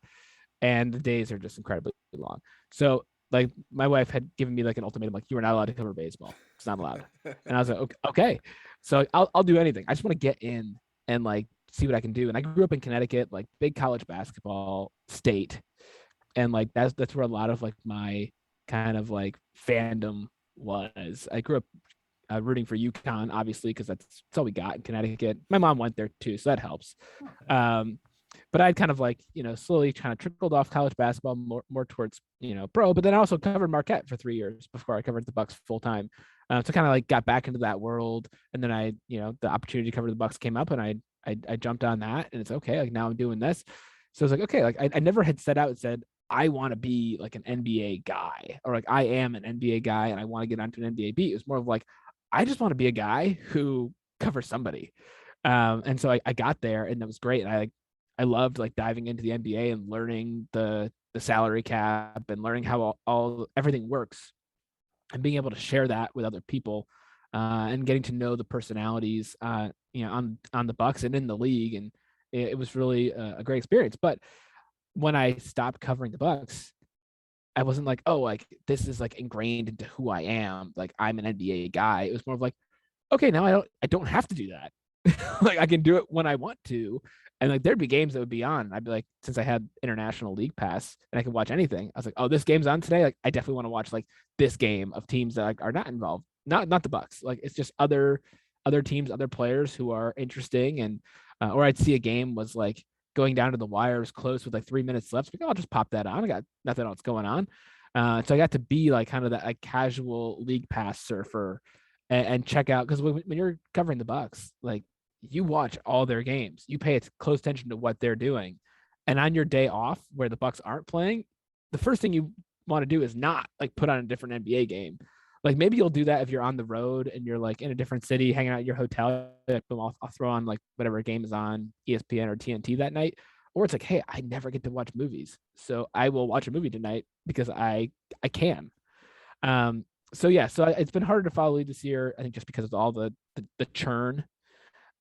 Speaker 3: and the days are just incredibly long. So like my wife had given me like an ultimatum, like, you are not allowed to cover baseball. It's not allowed. And I was like, okay. So I'll do anything. I just want to get in and like see what I can do. And I grew up in Connecticut, like big college basketball state. And like that's where a lot of like my kind of like fandom was. I grew up rooting for UConn, obviously, because that's all we got in Connecticut. My mom went there too, so that helps. But I'd kind of like, slowly kind of trickled off college basketball more towards, pro. But then I also covered Marquette for 3 years before I covered the Bucks full time. So kind of like got back into that world. And then I, the opportunity to cover the Bucks came up, and I jumped on that, and it's okay. Like now I'm doing this. So it's like, okay, like I never had set out and said, I want to be like an NBA guy, or like I am an NBA guy and I want to get onto an NBA beat. It was more of like, I just want to be a guy who covers somebody. And so I got there, and that was great. And I loved like diving into the NBA and learning the salary cap and learning how everything works, and being able to share that with other people, and getting to know the personalities, on the Bucks and in the league. And it was really a great experience. But when I stopped covering the Bucks, I wasn't like, oh, like this is like ingrained into who I am. Like I'm an NBA guy. It was more of like, okay, now I don't have to do that. Like I can do it when I want to. And like there'd be games that would be on, and I'd be like, since I had international league pass and I could watch anything, I was like, oh, this game's on today. Like I definitely want to watch like this game of teams that like, are not involved. Not the Bucks. Like it's just other teams, other players who are interesting. And or I'd see a game was like going down to the wires close with like 3 minutes left. Like, oh, I'll just pop that on. I got nothing else going on. So I got to be like kind of that like casual league pass surfer. and check out, because when you're covering the Bucks, like you watch all their games, you pay close attention to what they're doing, and on your day off where the Bucks aren't playing, the first thing you want to do is not like put on a different NBA game. Like maybe you'll do that if you're on the road and you're like in a different city, hanging out at your hotel. Like, boom, I'll throw on like whatever game is on ESPN or TNT that night. Or it's like, hey, I never get to watch movies, so I will watch a movie tonight because I can. So yeah, so it's been harder to follow league this year. I think just because of all the churn,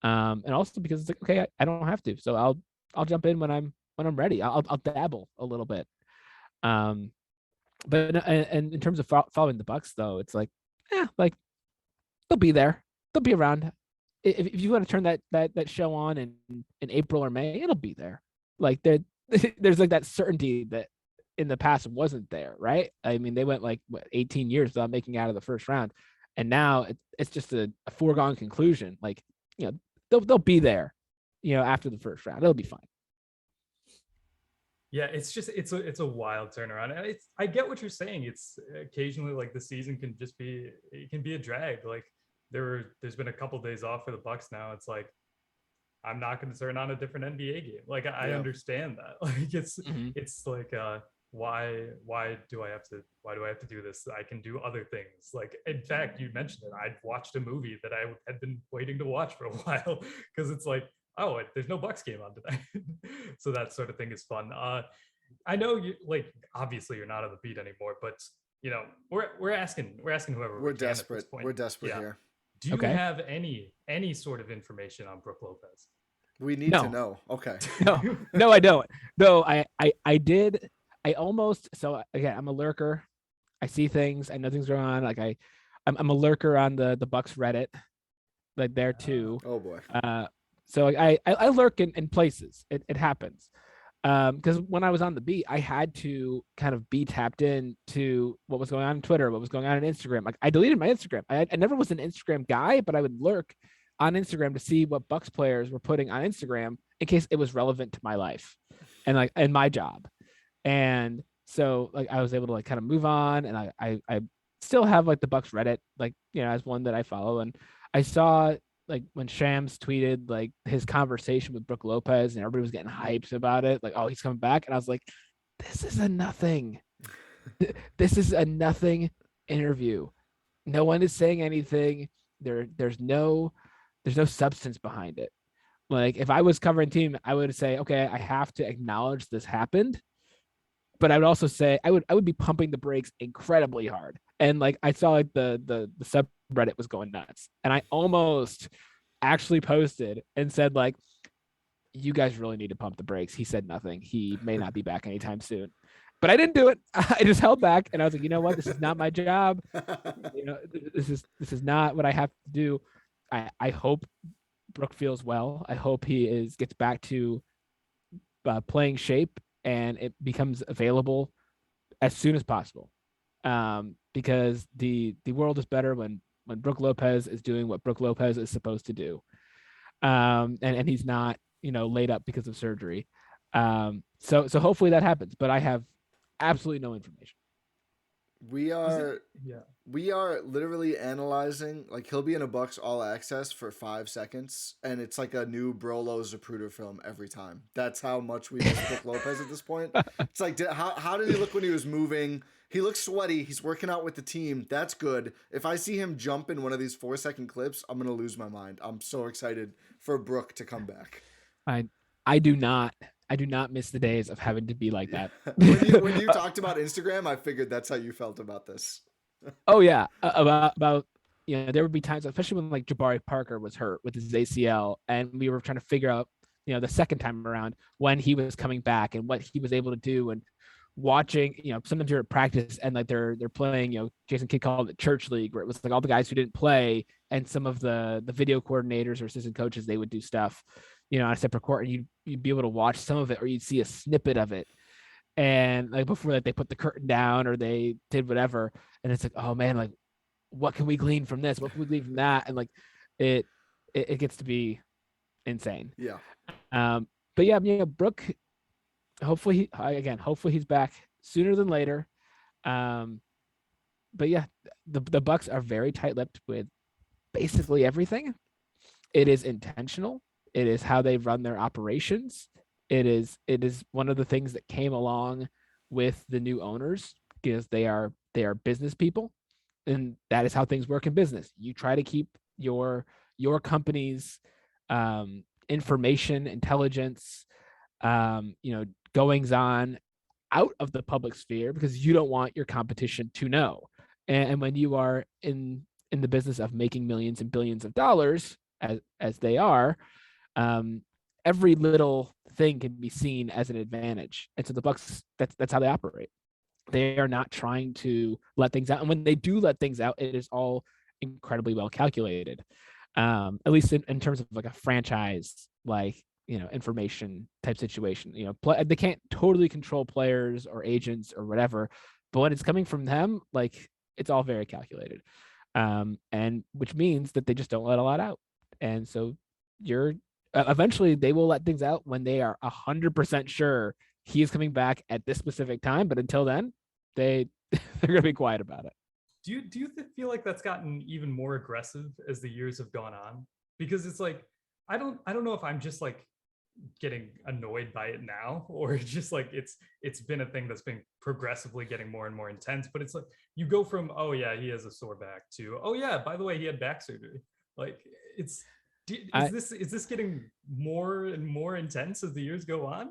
Speaker 3: and also because it's like, okay, I don't have to, so I'll jump in when I'm ready. I'll dabble a little bit. But and in terms of following the Bucks, though, it's like, like they'll be there, they'll be around. If you want to turn that show on in April or May, it'll be there. Like there's like that certainty that in the past wasn't there, right? I mean, they went like 18 years without making it out of the first round, and now it's just a foregone conclusion. Like, you know, they'll be there, you know, after the first round. It'll be fine.
Speaker 2: Yeah, it's just it's a wild turnaround. And I get what you're saying. It's occasionally like the season can just be, it can be a drag. Like there's been a couple days off for the Bucks now. It's like, I'm not going to turn on a different NBA game. Like I understand that. Like it's like why do I have to do this? I can do other things. Like, in fact, you mentioned it. I'd watched a movie that I had been waiting to watch for a while because it's like, oh, there's no Bucks game on tonight. So that sort of thing is fun. I know you, like, obviously you're not on the beat anymore, but you know, we're asking whoever
Speaker 1: we're desperate. We're desperate here.
Speaker 2: Do you have any sort of information on Brook Lopez?
Speaker 1: We need to know. Okay.
Speaker 3: No, I don't. No, I did. I almost, so again, I'm a lurker. I see things. I know things going on. Like I'm a lurker on the Bucks Reddit, like there too.
Speaker 1: Oh boy.
Speaker 3: So I lurk in places. It happens. Because when I was on the beat, I had to kind of be tapped in to what was going on Twitter, what was going on Instagram. Like I deleted my Instagram. I never was an Instagram guy, but I would lurk on Instagram to see what Bucks players were putting on Instagram in case it was relevant to my life and my job. And so like I was able to like kind of move on, and I still have like the Bucks Reddit, like, you know, as one that I follow. And I saw like when Shams tweeted like his conversation with Brook Lopez and everybody was getting hyped about it, like, oh, he's coming back. And I was like, this is a nothing. This is a nothing interview. No one is saying anything. There's no substance behind it. Like if I was covering team, I would say, okay, I have to acknowledge this happened. But I would also say I would be pumping the brakes incredibly hard. And like I saw like the subreddit was going nuts. And I almost actually posted and said, like, you guys really need to pump the brakes. He said nothing. He may not be back anytime soon. But I didn't do it. I just held back, and I was like, you know what? This is not my job. You know, this is not what I have to do. I hope Brook feels well. I hope he gets back to playing shape, and it becomes available as soon as possible. Because the world is better when Brook Lopez is doing what Brook Lopez is supposed to do. And he's not, you know, laid up because of surgery. So hopefully that happens, but I have absolutely no information.
Speaker 1: We are literally analyzing, like, he'll be in a Bucks All Access for 5 seconds, and it's like a new Brolo Zapruder film every time. That's how much we miss Brook Lopez at this point. It's like, how did he look when he was moving? He looks sweaty. He's working out with the team. That's good. If I see him jump in one of these 4-second clips, I'm gonna lose my mind. I'm so excited for Brook to come back.
Speaker 3: I do not miss the days of having to be like that.
Speaker 1: when you talked about Instagram, I figured that's how you felt about this.
Speaker 3: Oh yeah, about, you know, there would be times, especially when like Jabari Parker was hurt with his ACL, and we were trying to figure out, you know, the second time around when he was coming back and what he was able to do, and watching, you know, sometimes you're at practice and like they're playing, you know, Jason Kidd called it church league, where it was like all the guys who didn't play and some of the video coordinators or assistant coaches, they would do stuff, you know, on a separate court, and you'd be able to watch some of it, or you'd see a snippet of it. And like before that, they put the curtain down or they did whatever. And it's like, oh man, like, what can we glean from this? What can we glean from that? And like, it gets to be insane.
Speaker 1: Yeah.
Speaker 3: But yeah, you know, Brook, hopefully he's back sooner than later. But yeah, the Bucks are very tight-lipped with basically everything. It is intentional. It is how they run their operations. It is one of the things that came along with the new owners, because they are business people, and that is how things work in business. You try to keep your company's information, intelligence, goings on out of the public sphere, because you don't want your competition to know. And when you are in the business of making millions and billions of dollars, as they are, every little thing can be seen as an advantage. And so the Bucks, that's how they operate. They are not trying to let things out, and when they do let things out, it is all incredibly well calculated. At least in terms of like a franchise, like, information type situation. They can't totally control players or agents or whatever, but when it's coming from them, like, it's all very calculated. And which means that they just don't let a lot out. And so eventually they will let things out when they are 100% sure he is coming back at this specific time. But until then, they're going to be quiet about it.
Speaker 2: Do you feel like that's gotten even more aggressive as the years have gone on? Because it's like, I don't know if I'm just like getting annoyed by it now, or just like it's been a thing that's been progressively getting more and more intense. But it's like, you go from, oh yeah, he has a sore back, to, oh yeah, by the way, he had back surgery. Like, is this getting more and more intense as the years go on?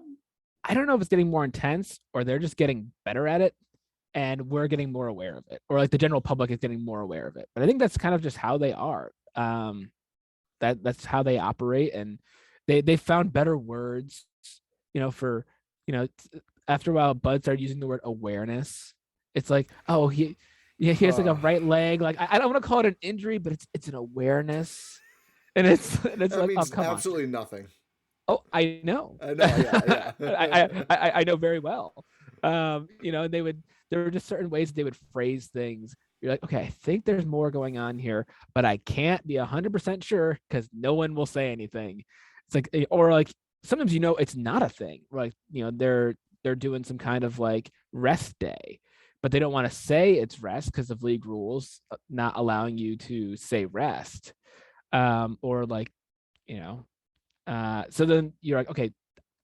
Speaker 3: I don't know if it's getting more intense, or they're just getting better at it, and we're getting more aware of it, or like the general public is getting more aware of it. But I think that's kind of just how they are. That's how they operate, and they found better words, for, after a while, Bud started using the word awareness. It's like, oh, he has like a right leg. Like, I don't want to call it an injury, but it's an awareness. And it's
Speaker 1: that
Speaker 3: like,
Speaker 1: means
Speaker 3: oh, come
Speaker 1: absolutely
Speaker 3: on.
Speaker 1: nothing.
Speaker 3: Oh, I know.
Speaker 1: I know, yeah.
Speaker 3: I know very well. And there were just certain ways they would phrase things. You're like, okay, I think there's more going on here, but I can't be 100% sure because no one will say anything. It's like, or like, sometimes, it's not a thing. Like, they're doing some kind of like rest day, but they don't want to say it's rest because of league rules not allowing you to say rest. Or like, so then you're like, okay,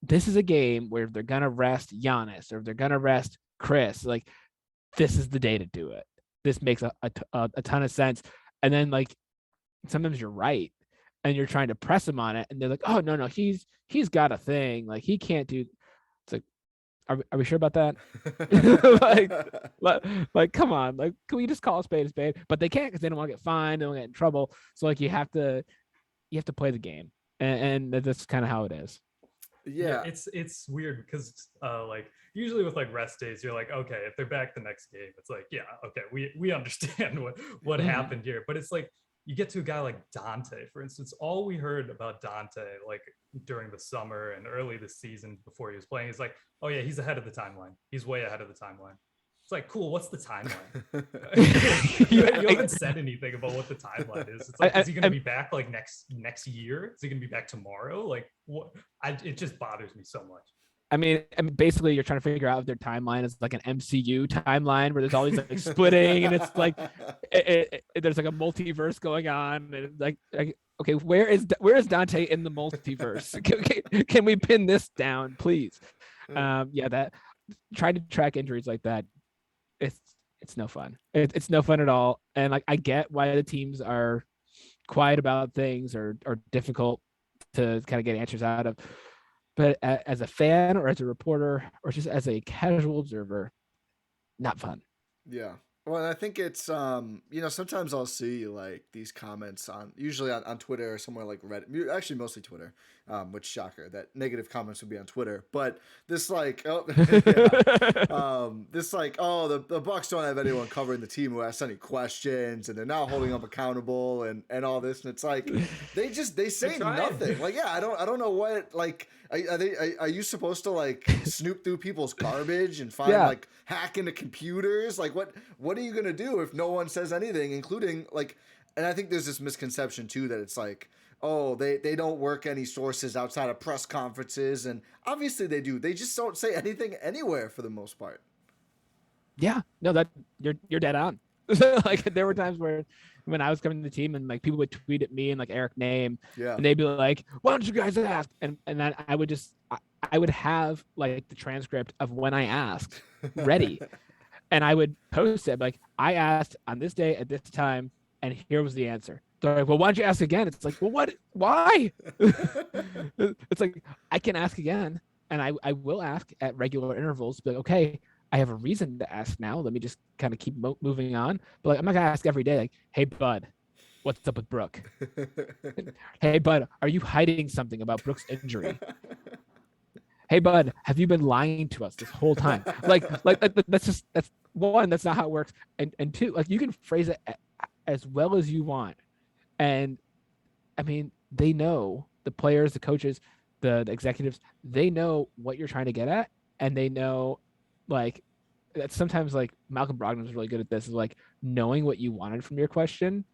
Speaker 3: this is a game where they're gonna rest Giannis, or they're gonna rest Khris. Like, this is the day to do it. This makes a ton of sense. And then, like, sometimes you're right, and you're trying to press him on it, and they're like, oh no, he's got a thing. Like, he can't do. It's like, are we sure about that? like, come on. Like, can we just call a spade a spade? But they can't, because they don't want to get fined. They don't get in trouble. So like, you have to play the game, and that's kind of how it is.
Speaker 1: Yeah,
Speaker 2: it's weird because like, usually with like rest days, you're like, okay, if they're back the next game, it's like, yeah, okay, we understand what happened here. But it's like, you get to a guy like Dante, for instance. All we heard about Dante, like, during the summer and early this season before he was playing, is like, oh yeah, he's ahead of the timeline. He's way ahead of the timeline. It's like, cool, what's the timeline? you haven't said anything about what the timeline is. It's like, is he going to be back like next year? Is he going to be back tomorrow? Like, what? It just bothers me so much.
Speaker 3: I mean, basically, you're trying to figure out if their timeline is like an MCU timeline where there's all these like splitting, and it's like there's like a multiverse going on, and like okay, where is Dante in the multiverse? Can we pin this down, please? That trying to track injuries like that, it's no fun. It's no fun at all. And like, I get why the teams are quiet about things, or difficult to kind of get answers out of. But as a fan, or as a reporter, or just as a casual observer, not fun.
Speaker 1: Yeah. Well, I think it's sometimes I'll see like these comments usually on Twitter or somewhere like Reddit, actually mostly Twitter, which, shocker that negative comments would be on Twitter. But this like, this like, oh, the Bucks don't have anyone covering the team who asks any questions, and they're now holding them accountable, and all this, and it's like they say nothing. Like, yeah, I don't know what, like, are you supposed to like snoop through people's garbage and find like hack into computers? Like, what are you gonna do if no one says anything, including like? And I think there's this misconception too that it's like, oh, they don't work any sources outside of press conferences, and obviously they do. They just don't say anything anywhere for the most part.
Speaker 3: Yeah, no, that you're dead on. Like, there were times where when I was coming to the team, and like people would tweet at me and like Eric Name,
Speaker 1: Yeah.
Speaker 3: and they'd be like, "Why don't you guys ask?" And then I would have like the transcript of when I asked ready, and I would post it like, I asked on this day at this time, and here was the answer. They're like, well, why don't you ask again? It's like, well, what? Why? It's like, I can ask again, and I will ask at regular intervals. But okay, I have a reason to ask now. Let me just kind of keep moving on. But like, I'm not gonna ask every day. Like, hey, bud, what's up with Brooke? Hey, bud, are you hiding something about Brooke's injury? Hey, bud, have you been lying to us this whole time? Like that's one, that's not how it works. And two, like you can phrase it as well as you want. And I mean, they know, the players, the coaches, the executives, they know what you're trying to get at. And they know, like, that sometimes like Malcolm Brogdon was really good at this, is like knowing what you wanted from your question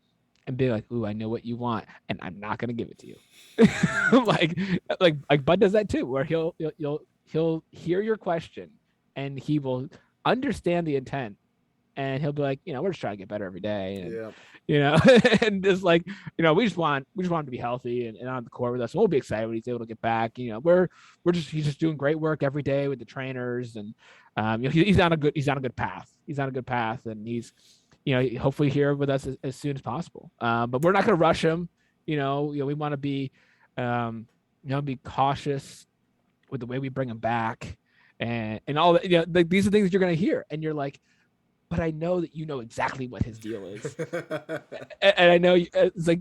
Speaker 3: and being like, ooh, I know what you want, and I'm not gonna give it to you. like Bud does that too, where he'll hear your question and he will understand the intent, and he'll be like, we're just trying to get better every day. And, and just like, we just want him to be healthy and on the court with us. And we'll be excited when he's able to get back. He's just doing great work every day with the trainers, and he's on a good path. He's on a good path, and he's, hopefully here with us as soon as possible. But we're not going to rush him. We want to be, be cautious with the way we bring him back, and all that. Like, these are things you're going to hear, and you're like, but I know that you know exactly what his deal is. And I know it's like,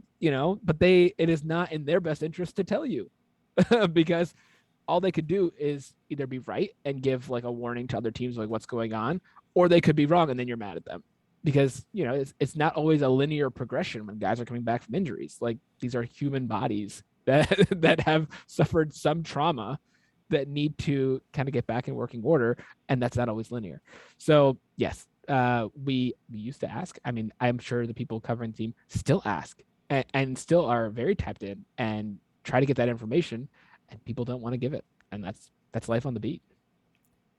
Speaker 3: but it is not in their best interest to tell you, because all they could do is either be right and give like a warning to other teams, like what's going on, or they could be wrong. And then you're mad at them, because, it's not always a linear progression when guys are coming back from injuries. Like, these are human bodies that have suffered some trauma that need to kind of get back in working order. And that's not always linear. So yes, we used to ask. I mean, I'm sure the people covering the team still ask and still are very tapped in and try to get that information, and people don't want to give it. And that's life on the beat.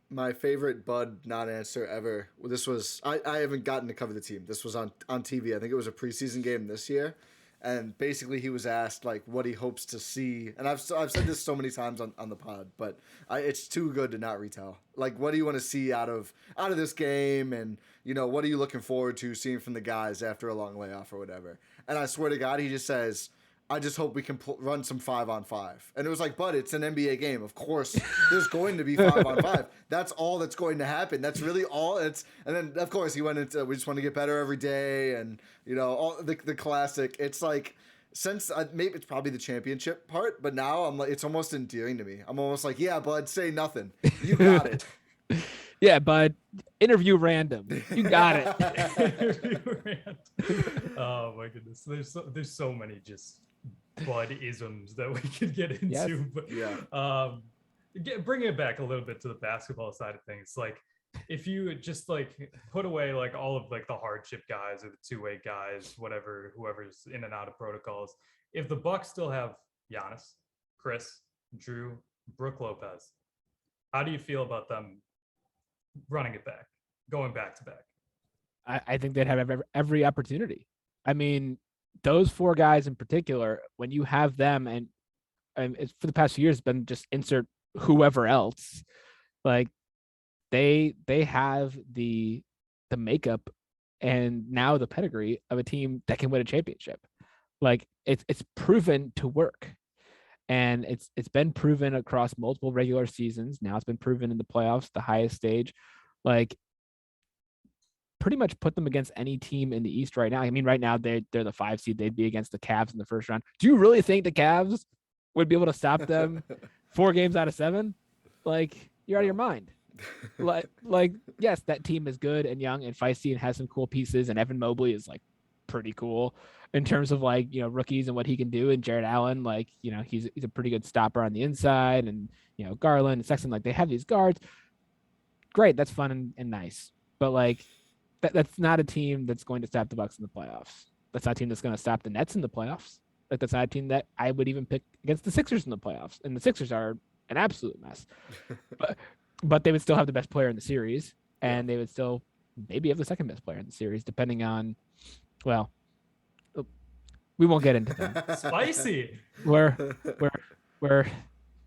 Speaker 1: My favorite Bud not answer ever. This was, I haven't gotten to cover the team. This was on TV. I think it was a preseason game this year. And basically he was asked like what he hopes to see. And I've said this so many times on the pod, but it's too good to not retell. Like, what do you want to see out of this game? And, what are you looking forward to seeing from the guys after a long layoff or whatever? And I swear to God, he just says, I just hope we can run some 5-on-5. And it was like, but it's an NBA game. Of course, there's going to be 5-on-5. That's all that's going to happen. That's really all. And then, of course, he went into, we just want to get better every day. And, all the classic. It's like, since maybe it's probably the championship part, but now I'm like, it's almost endearing to me. I'm almost like, yeah, bud, say nothing. You got it.
Speaker 3: Yeah, bud. Interview random. You got it.
Speaker 2: Oh my goodness. There's so many just Bud-isms that we could get into. Yes. But yeah. Bringing it back a little bit to the basketball side of things, like, if you just like put away like all of like the hardship guys or the two-way guys, whoever's in and out of protocols, if the Bucks still have Giannis, Khris, Drew, Brook Lopez, how do you feel about them running it back, going back to back?
Speaker 3: I think they'd have every opportunity. I mean, those four guys in particular, when you have them, and it's, for the past few years, been just insert whoever else, like they have the makeup and now the pedigree of a team that can win a championship. Like, it's proven to work, and it's been proven across multiple regular seasons. Now it's been proven in the playoffs, the highest stage. Like, pretty much put them against any team in the East right now. I mean, right now they're the 5 seed. They'd be against the Cavs in the first round. Do you really think the Cavs would be able to stop them 4 games out of 7? Like, you're out of your mind. Like, yes, that team is good and young and feisty and has some cool pieces. And Evan Mobley is like pretty cool in terms of like, rookies and what he can do. And Jared Allen, like, he's a pretty good stopper on the inside. And, Garland and Sexton, like, they have these guards. Great. That's fun and nice. But like, that's not a team that's going to stop the Bucks in the playoffs. That's not a team that's going to stop the Nets in the playoffs. Like, that's not a team that I would even pick against the Sixers in the playoffs. And the Sixers are an absolute mess. But they would still have the best player in the series, and they would still maybe have the second best player in the series, depending on, well, We won't get into them.
Speaker 2: Spicy.
Speaker 3: We're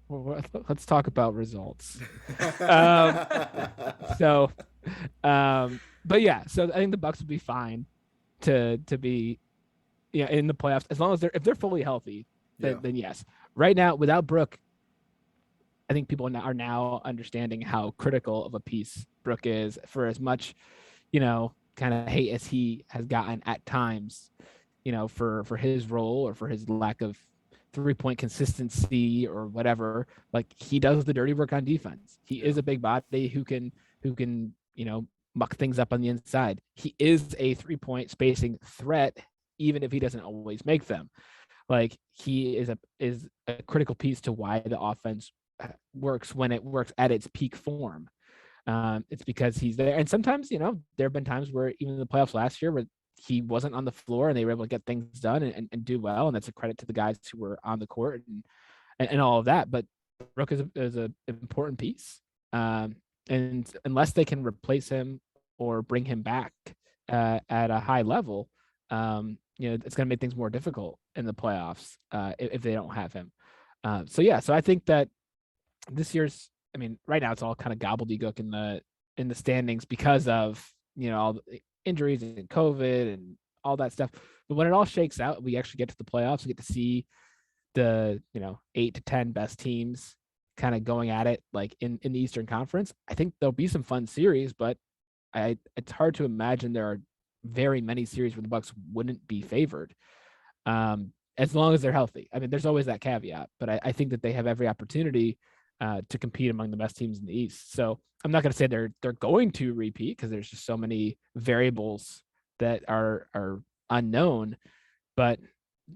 Speaker 3: let's talk about results. Um, so, but yeah, so I think the Bucks will be fine to be, in the playoffs as long as if they're fully healthy. Then yes. Right now, without Brook, I think people are now understanding how critical of a piece Brook is. For as much, kind of hate as he has gotten at times, for his role or for his lack of 3-point consistency or whatever. Like, he does the dirty work on defense. He is a big body who can muck things up on the inside. He is a 3-point spacing threat, even if he doesn't always make them. Like, he is a critical piece to why the offense works when it works at its peak form. It's because he's there. And sometimes, there have been times where even in the playoffs last year where he wasn't on the floor and they were able to get things done and do well. And that's a credit to the guys who were on the court and all of that. But Brook is an important piece. And unless they can replace him or bring him back at a high level, it's going to make things more difficult in the playoffs if they don't have him. So I think that this year's, right now it's all kind of gobbledygook in the standings because of, all the injuries and COVID and all that stuff. But when it all shakes out, we actually get to the playoffs, we get to see the, 8 to 10 best teams kind of going at it, like in the Eastern Conference. I think there'll be some fun series, but it's hard to imagine there are very many series where the Bucks wouldn't be favored, as long as they're healthy. There's always that caveat, but I think that they have every opportunity to compete among the best teams in the East. So I'm not going to say they're going to repeat because there's just so many variables that are unknown. But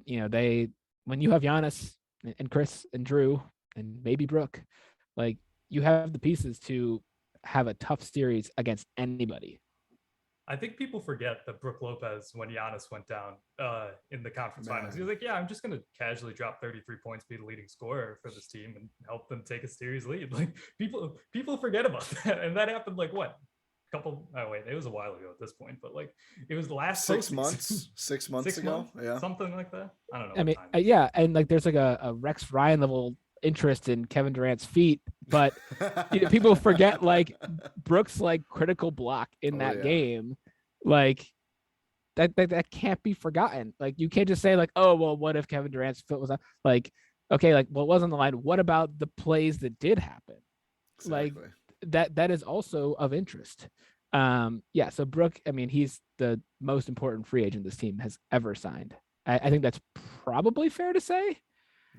Speaker 3: when you have Giannis and Khris and Drew and maybe Brook, like, you have the pieces to have a tough series against anybody.
Speaker 2: I think people forget that Brook Lopez, when Giannis went down in the conference finals, he was like, yeah, I'm just going to casually drop 33 points, be the leading scorer for this team and help them take a series lead. Like, people forget about that. And that happened it was a while ago at this point, but like, it was the last
Speaker 1: 6 months, 6 months ago. Yeah.
Speaker 2: Something like that. I don't know.
Speaker 3: Yeah. And like, there's like a Rex Ryan level interest in Kevin Durant's feet, but people forget like Brooks like critical block in that game, like that can't be forgotten. Like, you can't just say like, oh well, what if Kevin Durant's foot was up? Like, okay, like, well, it was on the line. What about the plays that did happen? Exactly. Like that is also of interest. So Brook, he's the most important free agent this team has ever signed. I think that's probably fair to say.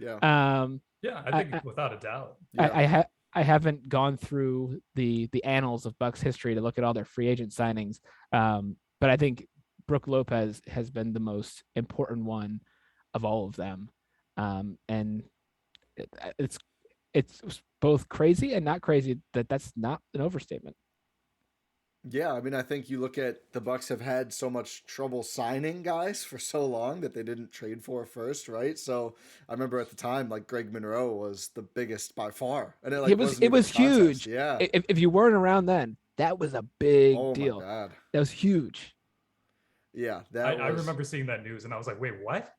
Speaker 2: Yeah. I think without a doubt.
Speaker 3: Yeah. I haven't gone through the annals of Bucks history to look at all their free agent signings, but I think Brook Lopez has been the most important one of all of them, and it's both crazy and not crazy that's not an overstatement.
Speaker 1: Yeah, I think you look at the Bucks have had so much trouble signing guys for so long that they didn't trade for first, right? So I remember at the time, like, Greg Monroe was the biggest by far, and it was
Speaker 3: huge.
Speaker 1: Yeah,
Speaker 3: if you weren't around then, that was a big deal.
Speaker 1: My God.
Speaker 3: That was huge.
Speaker 1: Yeah,
Speaker 2: I remember seeing that news, and I was like, "Wait, what?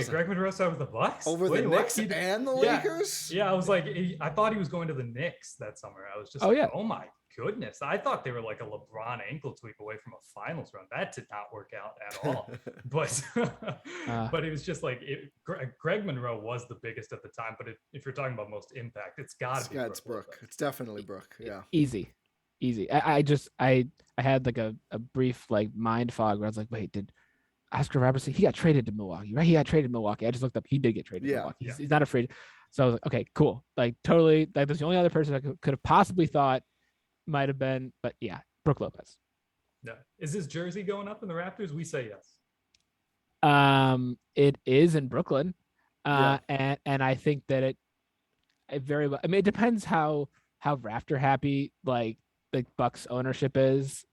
Speaker 2: Greg Monroe signed with the Bucks
Speaker 1: over the Knicks and the Lakers?"
Speaker 2: Yeah, I was like, I thought he was going to the Knicks that summer. I was just oh my goodness! I thought they were like a LeBron ankle tweak away from a finals run. That did not work out at all. But but it was just like Greg Monroe was the biggest at the time. But if you're talking about most impact, it's got to be
Speaker 1: it's Brook. It's definitely Brook. Yeah,
Speaker 3: easy. I had like a brief like mind fog where I was like, wait, did Oscar Robertson, he got traded to Milwaukee, right? He got traded to Milwaukee. I just looked up, he did get traded to Milwaukee. He's not afraid. So I was like, okay, cool. Like, totally, like, that's the only other person I could have possibly thought might have been, but yeah, Brook Lopez.
Speaker 2: Yeah. Is his jersey going up in the Raptors? We say yes.
Speaker 3: It is in Brooklyn. And I think that it very well, it depends how Raptor happy like the Bucks ownership is,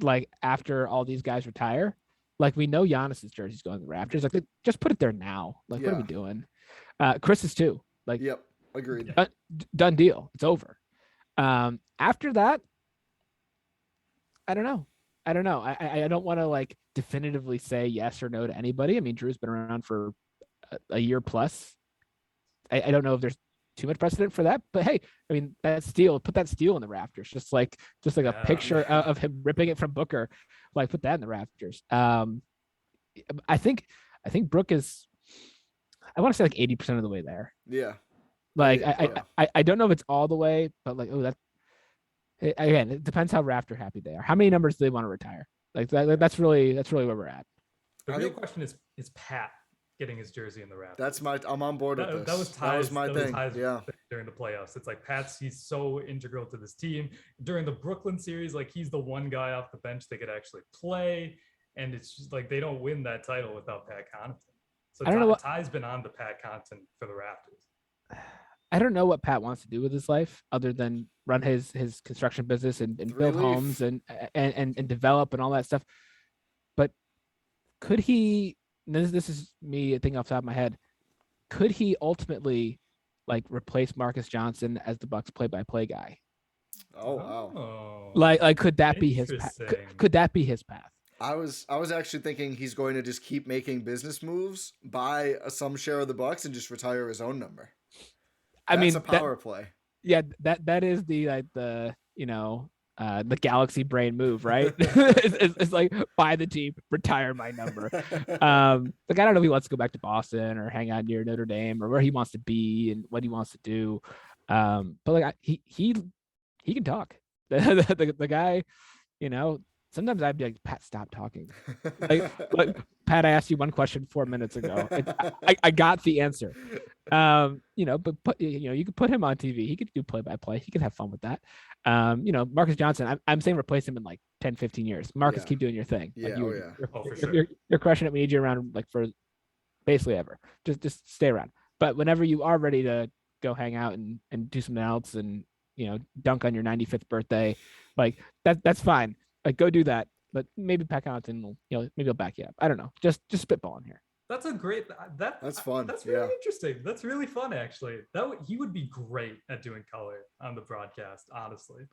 Speaker 3: like, after all these guys retire. Like, we know Giannis's jersey's going to the Raptors. Like, just put it there now. Like, what are we doing? Khris is too. Like,
Speaker 1: yep, agreed.
Speaker 3: Done deal. It's over. After that, I don't know. I don't want to like definitively say yes or no to anybody. I mean, Drew's been around for a year plus. I don't know if there's too much precedent for that, but hey, I mean, that steel, put that steel in the rafters, just like a picture of him ripping it from Booker, like put that in the rafters. I think Brook is, I want to say like 80% of the way there.
Speaker 1: Yeah.
Speaker 3: Like I don't know if it's all the way, but like, again, it depends how Raptor happy they are. How many numbers do they want to retire? Like that's really where we're at.
Speaker 2: The real question is Pat getting his jersey in the Raptors?
Speaker 1: I'm on board with this. That was my thing. Yeah.
Speaker 2: During the playoffs, it's like he's so integral to this team. During the Brooklyn series, like he's the one guy off the bench they could actually play, and it's just like they don't win that title without Pat Connaughton. So
Speaker 3: I don't know
Speaker 2: Ty's been on to Pat Connaughton for the Raptors.
Speaker 3: I don't know what Pat wants to do with his life other than run his construction business and build homes and develop and all that stuff. But could he, this is me thinking off the top of my head, could he ultimately like replace Marcus Johnson as the Bucks play-by-play guy?
Speaker 1: Oh wow.
Speaker 3: Like could that be his path? Could that be his path?
Speaker 1: I was actually thinking he's going to just keep making business moves, buy some share of the Bucks, and just retire his own number. That's a power play.
Speaker 3: Yeah, that is the galaxy brain move, right? it's like buy the team, retire my number. Like I don't know if he wants to go back to Boston or hang out near Notre Dame or where he wants to be and what he wants to do. But like he can talk. The guy, sometimes I'd be like, Pat, stop talking. Like Pat, I asked you one question 4 minutes ago. I got the answer. But you could put him on TV. He could do play-by-play. He could have fun with that. Marcus Johnson, I'm saying replace him in like 10, 15 years. Marcus, keep doing your thing.
Speaker 1: Yeah,
Speaker 3: like you're crushing it. We need you around like for basically ever. Just stay around. But whenever you are ready to go hang out and do something else and, dunk on your 95th birthday, like that's fine. Like go do that. But maybe Pat Connaughton will, maybe he'll back you up. I don't know. Just spitballing here.
Speaker 2: That's a great. That's fun. That's really interesting. That's really fun, actually. He would be great at doing color on the broadcast. Honestly,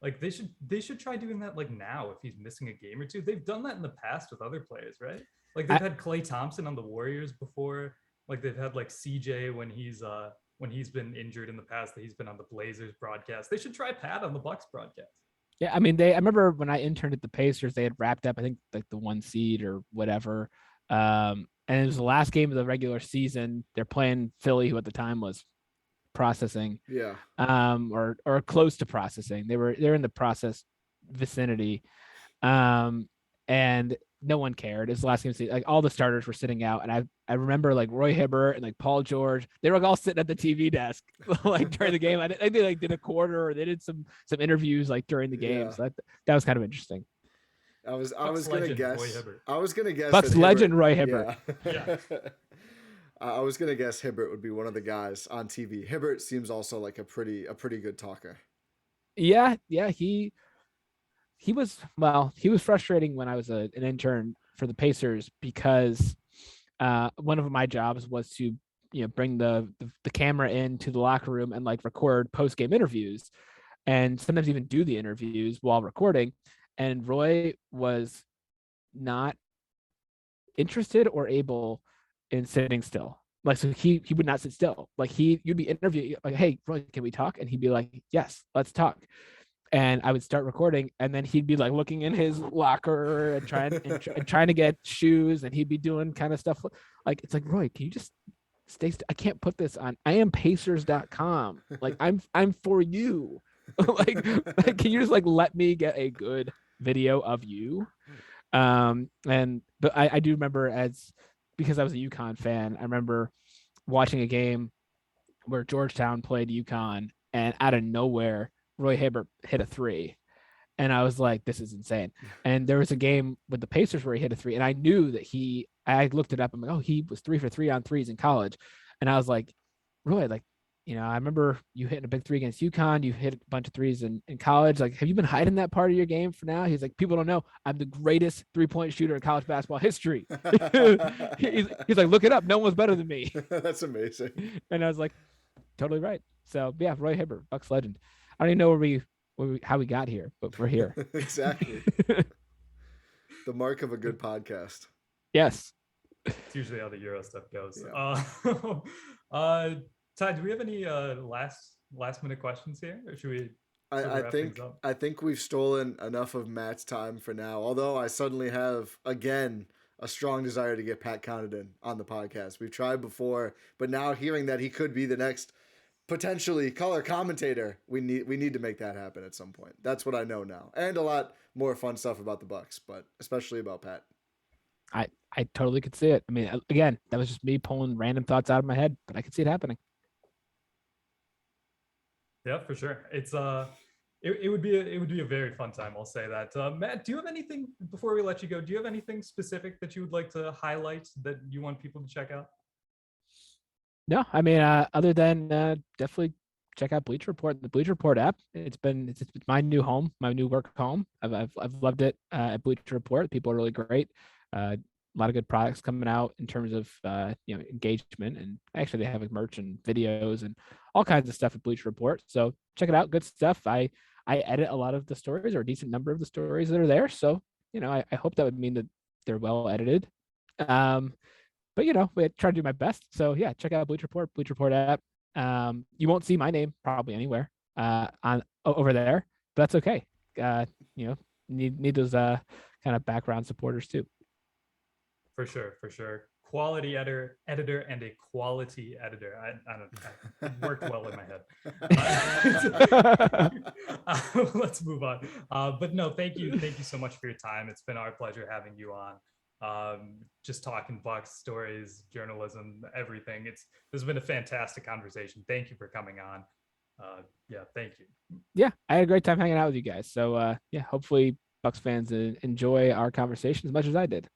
Speaker 2: like they should try doing that like now if he's missing a game or two. They've done that in the past with other players, right? Like they've had Klay Thompson on the Warriors before. Like they've had like CJ when he's been injured in the past. That he's been on the Blazers broadcast. They should try Pat on the Bucks broadcast.
Speaker 3: Yeah, I mean, I remember when I interned at the Pacers, they had wrapped up, I think, like the 1 seed or whatever. And it was the last game of the regular season. They're playing Philly, who at the time was processing.
Speaker 1: Yeah.
Speaker 3: Or close to processing. They're in the process vicinity. And no one cared. It's the last game of the season. Like all the starters were sitting out. And I remember like Roy Hibbert and like Paul George, they were like all sitting at the TV desk like during the game. I think they like did a quarter or they did some interviews like during the game. Yeah. So that was kind of interesting.
Speaker 1: I was gonna guess
Speaker 3: Bucks legend Roy Hibbert.
Speaker 2: Yeah.
Speaker 1: I was gonna guess Hibbert would be one of the guys on TV. Hibbert seems also like a pretty good talker.
Speaker 3: Yeah, he was frustrating when I was an intern for the Pacers because one of my jobs was to bring the camera into the locker room and like record post-game interviews and sometimes even do the interviews while recording. And Roy was not interested or able in sitting still. Like, so he would not sit still. Like you'd be interviewing like, hey, Roy, can we talk? And he'd be like, yes, let's talk. And I would start recording, and then he'd be like looking in his locker and trying to get shoes, and he'd be doing kind of stuff like, it's like, Roy, can you just stay? I can't put this on. I am Pacers.com. Like I'm for you. like can you just like let me get a good video of you? But I do remember because I was a UConn fan, I remember watching a game where Georgetown played UConn, and out of nowhere, Roy Hibbert hit a 3. And I was like, this is insane. And there was a game with the Pacers where he hit a 3. And I knew that I looked it up. I'm like, oh, he was 3 for 3 on threes in college. And I was like, Roy, like, I remember you hitting a big 3 against UConn. You hit a bunch of threes in college. Like, have you been hiding that part of your game for now? He's like, people don't know. I'm the greatest 3-point shooter in college basketball history. he's like, look it up. No one's better than me.
Speaker 1: That's amazing.
Speaker 3: And I was like, totally right. So yeah, Roy Hibbert, Bucks legend. I don't even know how we got here, but we're here.
Speaker 1: Exactly. The mark of a good podcast.
Speaker 3: Yes.
Speaker 2: It's usually how the Gyro Step goes.
Speaker 1: Yeah.
Speaker 2: Ty, do we have any last minute questions here, or should we?
Speaker 1: I think we've stolen enough of Matt's time for now. Although I suddenly have again a strong desire to get Pat Connaughton on the podcast. We've tried before, but now hearing that he could be the next potentially color commentator, we need to make that happen at some point. That's what I know now, and a lot more fun stuff about the Bucks, but especially about Pat.
Speaker 3: I totally could see it. I mean, again, that was just me pulling random thoughts out of my head, but I could see it happening.
Speaker 2: Yeah, for sure. It's it would be a very fun time. I'll say that. Matt, do you have anything before we let you go? Do you have anything specific that you would like to highlight that you want people to check out?
Speaker 3: No, I mean, other than definitely check out Bleacher Report, the Bleacher Report app. It's my new home, my new work home. I've loved it at Bleacher Report. People are really great. A lot of good products coming out in terms of engagement, and actually they have like merch and videos and all kinds of stuff at Bleacher Report. So check it out. Good stuff. I edit a lot of the stories, or a decent number of the stories that are there. So I hope that would mean that they're well edited. But we try to do my best. So yeah, check out Bleacher Report app. You won't see my name probably anywhere on over there, but that's okay. Need those kind of background supporters too.
Speaker 2: For sure. Quality editor and a quality editor. I don't know. It worked well in my head. Let's move on. But no, thank you so much for your time. It's been our pleasure having you on. Just talking Bucks stories, journalism, everything. This has been a fantastic conversation. Thank you for coming on. Thank you.
Speaker 3: Yeah, I had a great time hanging out with you guys. So hopefully Bucks fans enjoy our conversation as much as I did.